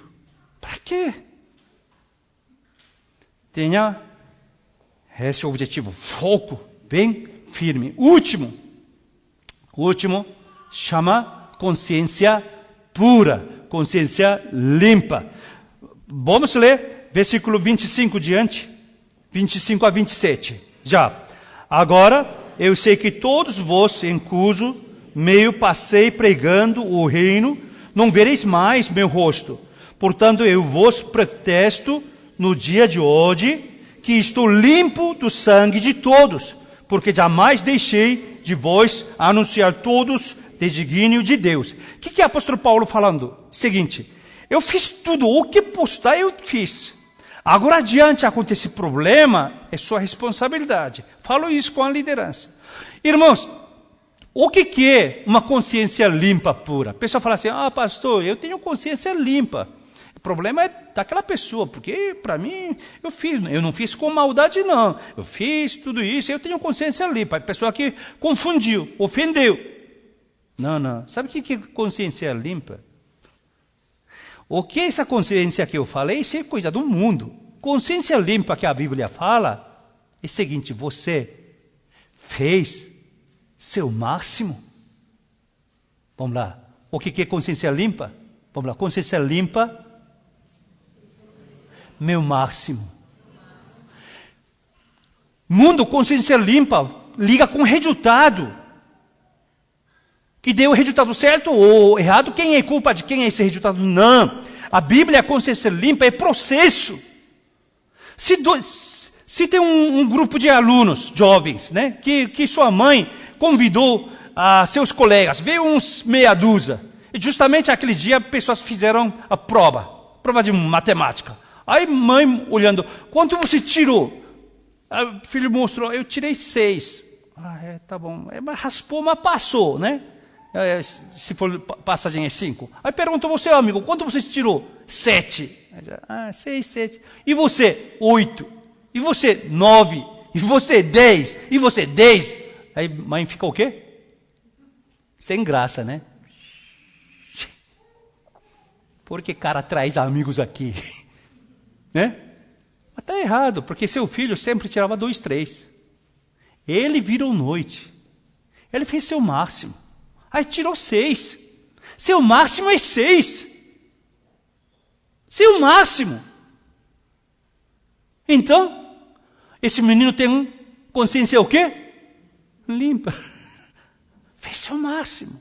Para quê? Tenha esse objetivo, foco bem firme. Último, chama consciência pura, consciência limpa. Vamos ler versículo 25 diante, 25 a 27. Já. Agora, eu sei que todos vós, em cujo meio passei pregando o reino, não vereis mais meu rosto. Portanto, eu vos protesto no dia de hoje, que estou limpo do sangue de todos, porque jamais deixei de vós anunciar todos desígnio de Deus. O que é o apóstolo Paulo falando? Seguinte, eu fiz tudo, o que postar eu fiz. Agora adiante acontece problema, é sua responsabilidade. Falo isso com a liderança. Irmãos, o que é uma consciência limpa, pura? A pessoa fala assim, pastor, eu tenho consciência limpa. O problema é daquela pessoa, porque para mim, eu não fiz com maldade não. Eu fiz tudo isso, eu tenho consciência limpa. A pessoa que confundiu, ofendeu. Não. Sabe o que é consciência limpa? O que é essa consciência que eu falei? Isso é coisa do mundo. Consciência limpa que a Bíblia fala é o seguinte, você fez seu máximo. Vamos lá. O que é consciência limpa? Vamos lá. Consciência limpa. Meu máximo. Mundo, consciência limpa, liga com resultado. Que deu o resultado certo ou errado, quem é culpa de quem é esse resultado? Não. A Bíblia, a consciência limpa, é processo. Se tem um grupo de alunos jovens, né, que sua mãe convidou a seus colegas, veio uns meia dúzia, e justamente aquele dia pessoas fizeram a prova de matemática. Aí mãe olhando, quanto você tirou? Aí o filho mostrou, eu tirei 6. Tá bom. Mas raspou, mas passou, né? Se for passagem é 5. Aí perguntou você, amigo, quanto você tirou? 7. 6, 7. E você? 8. E você? 9. E você? 10. E você? 10. Aí mãe fica o quê? Sem graça, né? Porque cara traz amigos aqui. Né? Mas está errado, porque seu filho sempre tirava 2, 3. Ele virou noite. Ele fez seu máximo. Aí tirou 6. Seu máximo é 6. Seu máximo. Então, esse menino tem consciência o quê? Limpa. Fez seu máximo.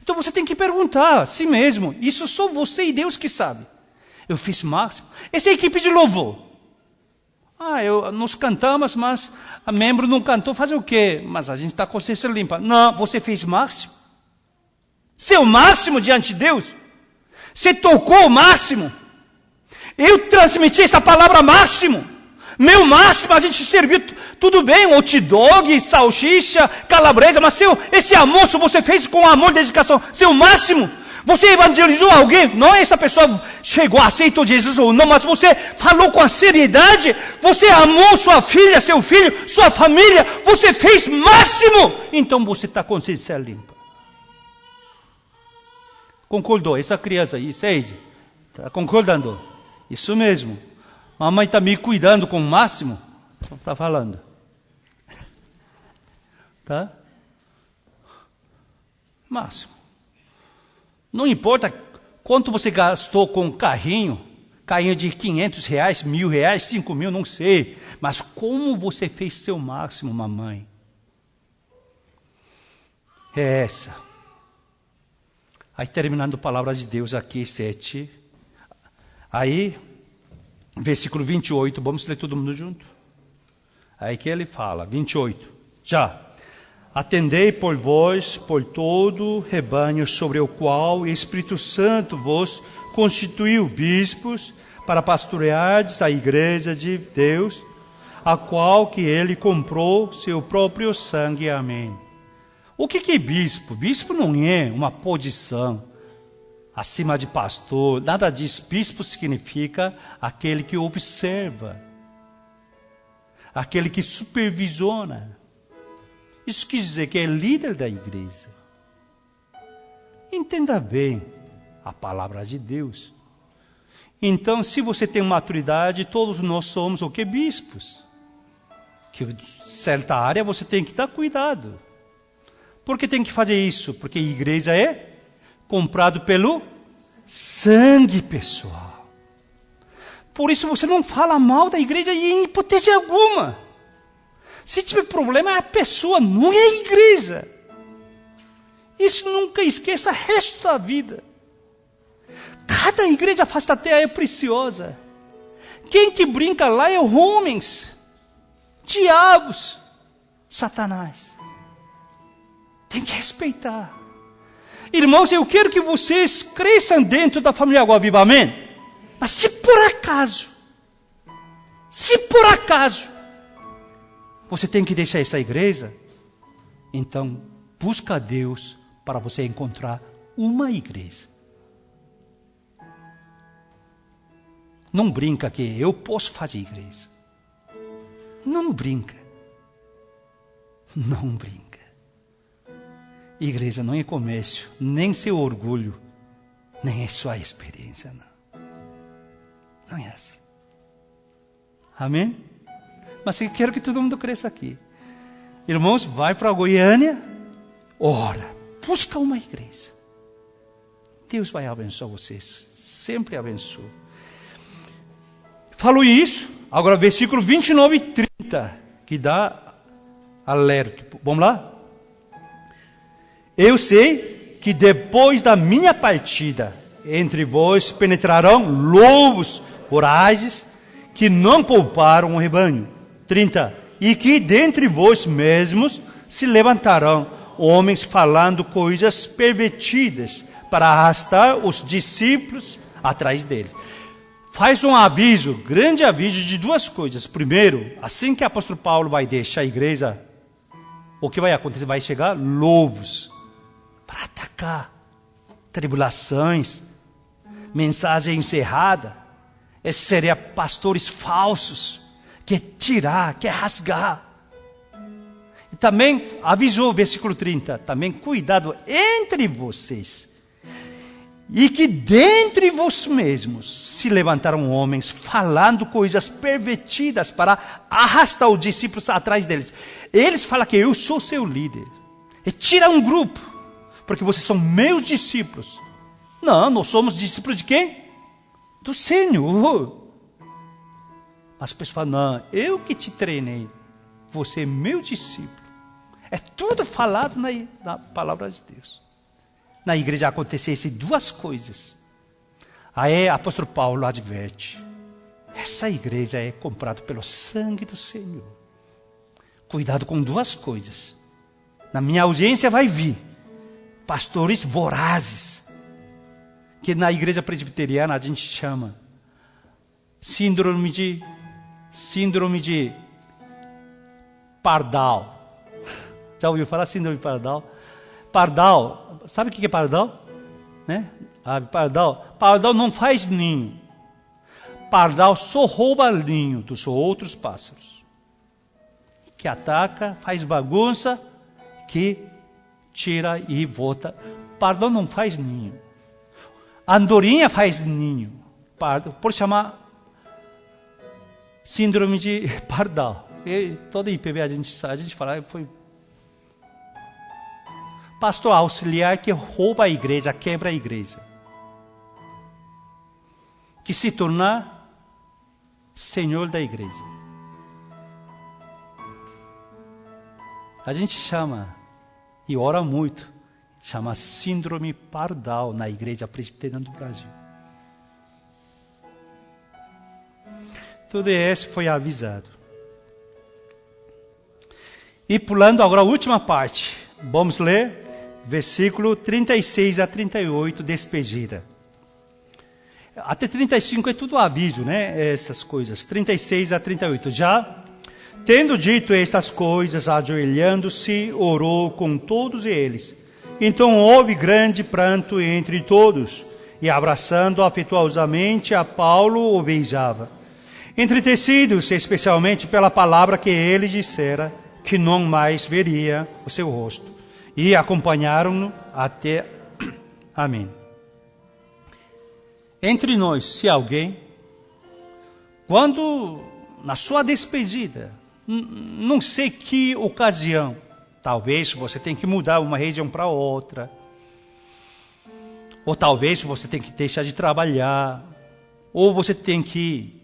Então você tem que perguntar a si mesmo. Isso só você e Deus que sabe. Eu fiz o máximo. Essa é a equipe de louvor. Nós cantamos, mas a membro não cantou, fazer o quê? Mas a gente está com a consciência limpa. Não, você fez máximo. Seu máximo diante de Deus. Você tocou o máximo. Eu transmiti essa palavra máximo. Meu máximo, a gente serviu tudo bem, hot dog, salsicha, calabresa, mas esse almoço você fez com amor e dedicação. Seu máximo. Você evangelizou alguém, não essa pessoa chegou, aceitou Jesus ou não, mas você falou com a seriedade, você amou sua filha, seu filho, sua família, você fez máximo, então você está com consciência limpa. Concordou? Essa criança aí, Seide, está concordando? Isso mesmo. Mamãe está me cuidando com o máximo, está falando. Tá? Máximo. Não importa quanto você gastou com carrinho de R$500, R$1.000, 5.000, não sei. Mas como você fez seu máximo, mamãe? É essa. Aí terminando a palavra de Deus aqui, 7. Aí, versículo 28, vamos ler todo mundo junto? Aí que ele fala, 28. Já, atendei por vós, por todo o rebanho sobre o qual o Espírito Santo vos constituiu bispos, para pastoreardes a igreja de Deus, a qual que ele comprou seu próprio sangue. Amém. O que é bispo? Bispo não é uma posição acima de pastor, nada disso. Bispo significa aquele que observa, aquele que supervisiona. Isso quer dizer que é líder da igreja. Entenda bem a palavra de Deus. Então, se você tem maturidade, todos nós somos o que? Bispos. Que certa área você tem que dar cuidado. Por que tem que fazer isso? Porque a igreja é comprado pelo sangue pessoal. Por isso você não fala mal da igreja em hipótese alguma. Se tiver problema é a pessoa, não é a igreja. Isso nunca esqueça o resto da vida. Cada igreja face da terra é preciosa. Quem que brinca lá é homens, diabos, Satanás. Tem que respeitar. Irmãos, eu quero que vocês cresçam dentro da família Água Viva, amém? Mas se por acaso você tem que deixar essa igreja, então busca a Deus para você encontrar uma igreja. Não brinca que eu posso fazer igreja. Não brinca. Não brinca. Igreja não é comércio, nem seu orgulho, nem é sua experiência, não. Não é assim. Amém? Mas eu quero que todo mundo cresça aqui. Irmãos, vai para Goiânia, ora, busca uma igreja. Deus vai abençoar vocês, sempre abençoa. Falou isso, agora versículo 29 e 30, que dá alerta. Vamos lá? Eu sei que depois da minha partida, entre vós penetrarão lobos vorazes, que não pouparam o rebanho. 30. E que dentre vós mesmos se levantarão homens falando coisas pervertidas, para arrastar os discípulos atrás deles. Faz um aviso, grande aviso de duas coisas. Primeiro, assim que o apóstolo Paulo vai deixar a igreja, o que vai acontecer? Vai chegar lobos para atacar, tribulações, mensagem encerrada. Esses seriam pastores falsos, que tirar, que rasgar. E também avisou, versículo 30, também cuidado entre vocês. E que dentre vós mesmos se levantaram homens falando coisas pervertidas para arrastar os discípulos atrás deles. Eles falam que eu sou seu líder. E tira um grupo, porque vocês são meus discípulos. Não, nós somos discípulos de quem? Do Senhor. Mas as pessoas falam, não, eu que te treinei. Você é meu discípulo. É tudo falado na palavra de Deus. Na igreja acontecessem duas coisas. Aí o apóstolo Paulo adverte. Essa igreja é comprada pelo sangue do Senhor. Cuidado com duas coisas. Na minha ausência vai vir pastores vorazes, que na igreja presbiteriana a gente chama síndrome de pardal. Já ouviu falar síndrome de pardal? Pardal, sabe o que é pardal? Né? Pardal não faz ninho. Pardal só rouba ninho dos outros pássaros. Que ataca, faz bagunça, que tira e volta. Pardal não faz ninho. Andorinha faz ninho. Por chamar síndrome de pardal. E toda IPB a gente fala, foi pastor auxiliar que rouba a igreja, quebra a igreja. Que se torna senhor da igreja. A gente chama, e ora muito, chama síndrome pardal na igreja presbiteriana do Brasil. Tudo isso foi avisado. E pulando agora a última parte, vamos ler versículo 36 a 38, despedida. Até 35 é tudo aviso, né? Essas coisas. 36 a 38. Já, tendo dito estas coisas, ajoelhando-se, orou com todos eles. Então houve grande pranto entre todos, e abraçando afetuosamente a Paulo, o beijava. Entretecidos, especialmente pela palavra que ele dissera, que não mais veria o seu rosto. E acompanharam-no até... Amém. Entre nós, se alguém, quando na sua despedida, não sei que ocasião, talvez você tenha que mudar uma região para outra, ou talvez você tenha que deixar de trabalhar, ou você tem que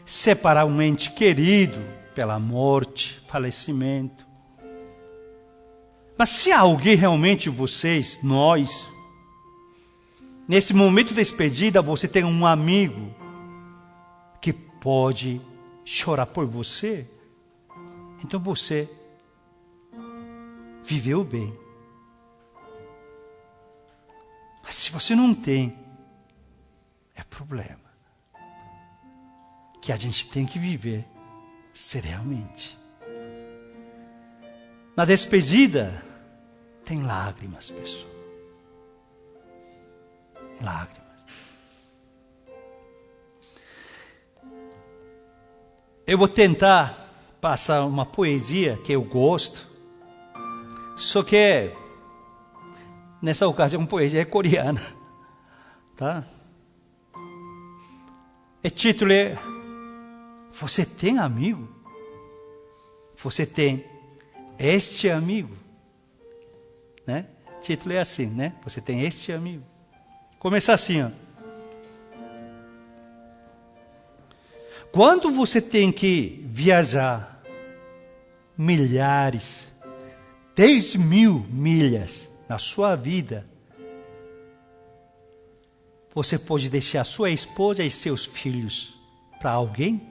separar um ente querido pela morte, falecimento. Mas se alguém realmente, vocês, nós, nesse momento de despedida, você tem um amigo que pode chorar por você, então você viveu bem. Mas se você não tem, é problema. Que a gente tem que viver seriamente. Na despedida, tem lágrimas, pessoal. Lágrimas. Eu vou tentar passar uma poesia que eu gosto, só que nessa ocasião a poesia é coreana, tá? O título é Você tem amigo? Você tem este amigo? Né? O título é assim, né? Você tem este amigo. Começa assim, ó. Quando você tem que viajar milhares, 10.000 milhas na sua vida, você pode deixar sua esposa e seus filhos para alguém?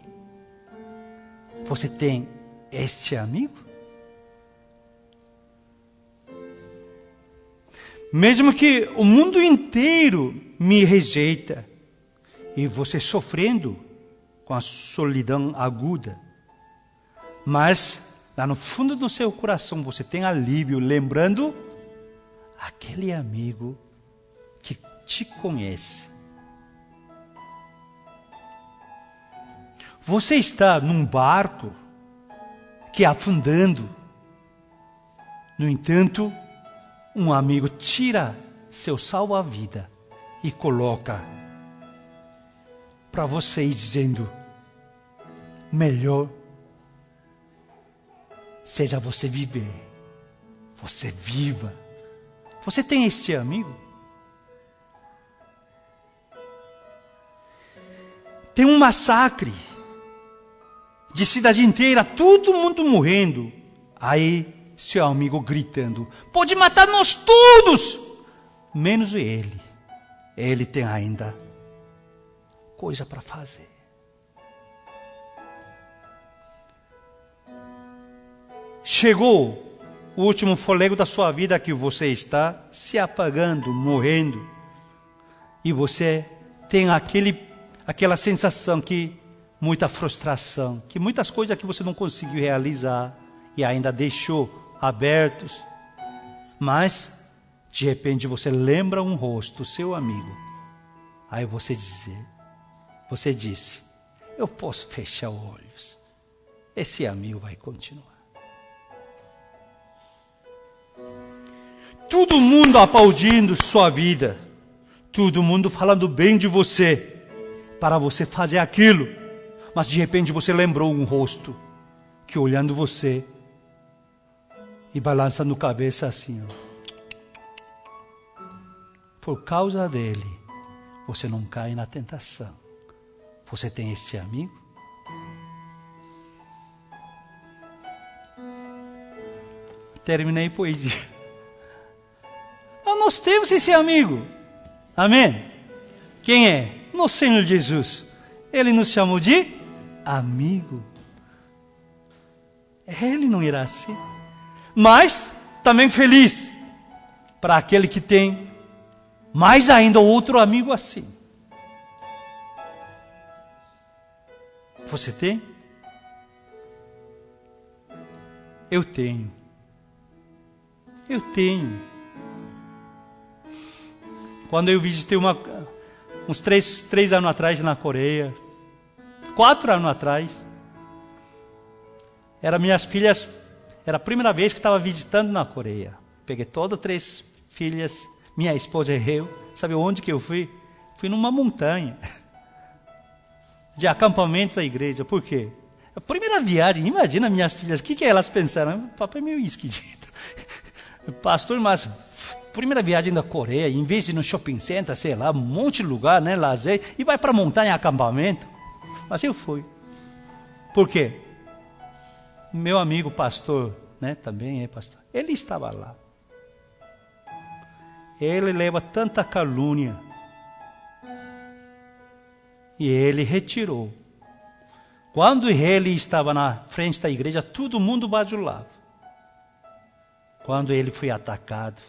Você tem este amigo? Mesmo que o mundo inteiro me rejeita e você sofrendo com a solidão aguda, mas lá no fundo do seu coração você tem alívio lembrando aquele amigo que te conhece. Você está num barco que afundando, no entanto, um amigo tira seu salva-vida e coloca para você dizendo, melhor seja você viver, você viva. Você tem este amigo? Tem um massacre de cidade inteira, todo mundo morrendo. Aí seu amigo gritando, pode matar nós todos, menos ele. Ele tem ainda coisa para fazer. Chegou o último fôlego da sua vida que você está se apagando, morrendo. E você tem aquela sensação que muita frustração, que muitas coisas que você não conseguiu realizar e ainda deixou abertos. Mas, de repente, você lembra um rosto, seu amigo. Aí você disse, eu posso fechar os olhos. Esse amigo vai continuar. Todo mundo aplaudindo sua vida. Todo mundo falando bem de você. Para você fazer aquilo. Mas de repente você lembrou um rosto. Que olhando você. E balançando a cabeça assim. Ó. Por causa dele. Você não cai na tentação. Você tem este amigo? Terminei a poesia. Mas nós temos esse amigo. Amém? Quem é? Nosso Senhor Jesus. Ele nos chamou de amigo. Ele não irá assim. Mas também feliz para aquele que tem mais ainda outro amigo assim. Você tem? Eu tenho. Eu tenho. Quando eu visitei uns 3 anos atrás na Coreia, 4 anos atrás, minhas filhas, era a primeira vez que estava visitando na Coreia. Peguei todas 3 filhas, minha esposa e eu. Sabe onde que eu fui? Fui numa montanha de acampamento da igreja. Por quê? A primeira viagem, imagina minhas filhas, o que elas pensaram? Papai é meio esquisito. Pastor, mas primeira viagem da Coreia, em vez de ir no shopping center, sei lá, um monte de lugar, né, lazer, e vai para a montanha acampamento. Mas eu fui. Por quê? Meu amigo pastor, né, também é pastor, ele estava lá. Ele leva tanta calúnia. E ele retirou. Quando ele estava na frente da igreja, todo mundo bajulava. Quando ele foi atacado,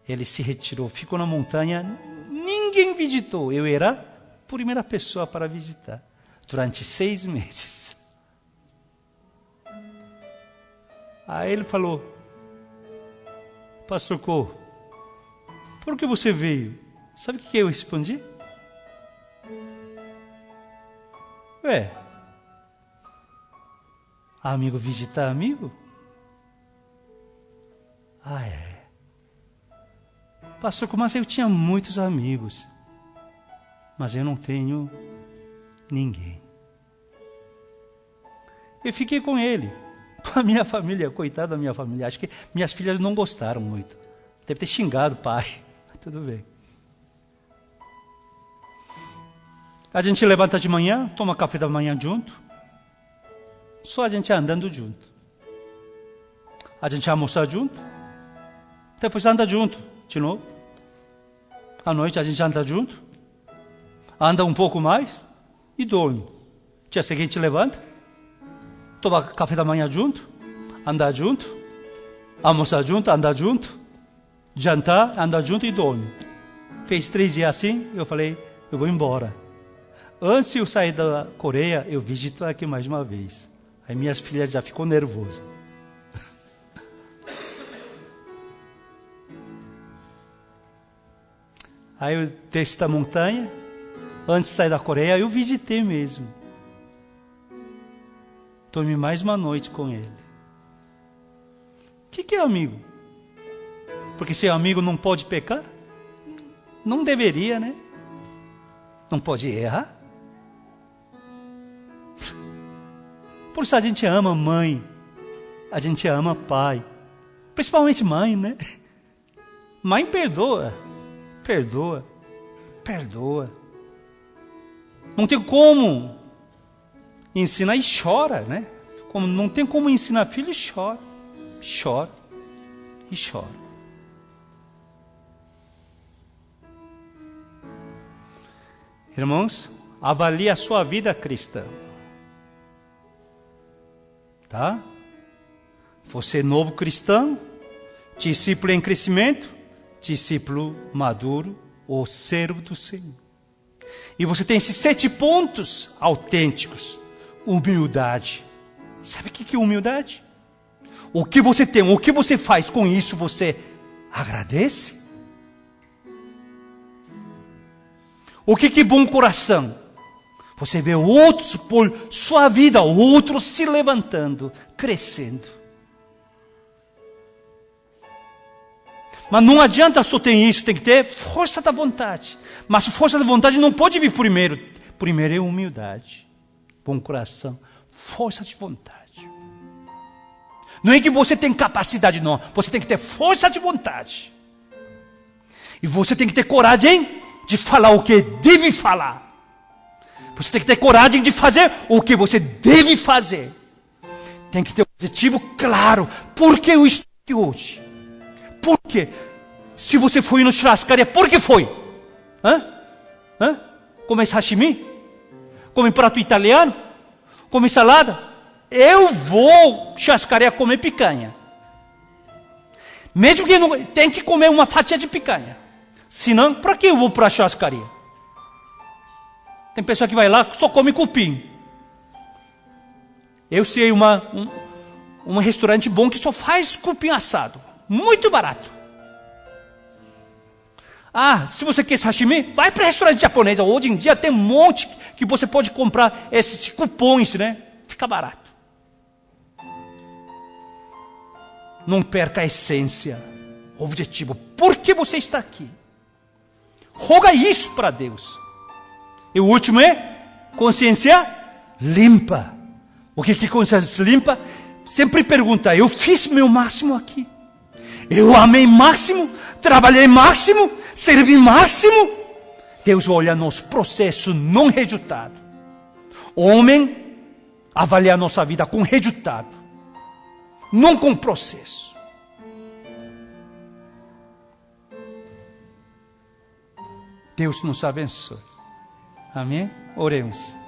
ele se retirou, ficou na montanha, ninguém visitou. Eu era a primeira pessoa para visitar, durante 6 meses. Aí ele falou, pastor Ko, por que você veio? Sabe o que eu respondi? Amigo visitar amigo? É. Pastor, como assim? Eu tinha muitos amigos, mas eu não tenho ninguém. Eu fiquei com ele, com a minha família, coitado da minha família. Acho que minhas filhas não gostaram muito. Deve ter xingado o pai. Tudo bem. A gente levanta de manhã, toma café da manhã junto. Só a gente andando junto. A gente almoça junto. Depois anda junto, de novo. À noite a gente anda junto. Anda um pouco mais e dorme. Dia seguinte levanta. Toma café da manhã junto. Anda junto. Almoçar junto, anda junto. Jantar, anda junto e dorme. Fez 3 dias assim, eu falei, eu vou embora. Antes de eu sair da Coreia, eu visito aqui mais uma vez. Aí minhas filhas já ficou nervosas. Aí eu desci da montanha, antes de sair da Coreia, eu visitei mesmo. Dormi mais uma noite com ele. O que é amigo? Porque se é amigo não pode pecar? Não deveria, né? Não pode errar? Por isso a gente ama mãe, a gente ama pai, principalmente mãe, né? Mãe perdoa. Não tem como ensinar e chora, né? Não tem como ensinar filho e chora. Irmãos, avalie a sua vida cristã. Tá? Você é novo cristão, discípulo em crescimento, discípulo maduro ou servo do Senhor. E você tem esses 7 pontos autênticos. Humildade. Sabe o que é humildade? O que você tem, o que você faz com isso, você agradece? O que é bom coração? Você vê outros por sua vida, outros se levantando, crescendo. Mas não adianta só ter isso, tem que ter força da vontade. Mas força da vontade não pode vir primeiro. Primeiro é humildade, bom coração, força de vontade. Não é que você tem capacidade, não. Você tem que ter força de vontade. E você tem que ter coragem de falar o que deve falar. Você tem que ter coragem de fazer o que você deve fazer. Tem que ter um objetivo claro. Por que eu estou aqui hoje? Por quê? Se você foi no churrascaria, por que foi? Come sashimi? Come prato italiano? Come salada? eu vou churrascaria comer picanha. Mesmo que não tem que comer uma fatia de picanha. Senão, para que eu vou para a churrascaria? Tem pessoa que vai lá só come cupim. Eu sei um restaurante bom que só faz cupim assado. Muito barato. Se você quer sashimi, vai para restaurante japonês. Hoje em dia tem um monte que você pode comprar esses cupons, né? Fica barato. Não perca a essência, o objetivo. Por que você está aqui? Roga isso para Deus. E o último é consciência limpa. O que é consciência limpa? Sempre pergunta, eu fiz meu máximo aqui. Eu amei máximo, trabalhei máximo, servi máximo. Deus olha nosso processo, não resultado. Homem avalia nossa vida com resultado, não com processo. Deus nos abençoe. Amém? Oremos.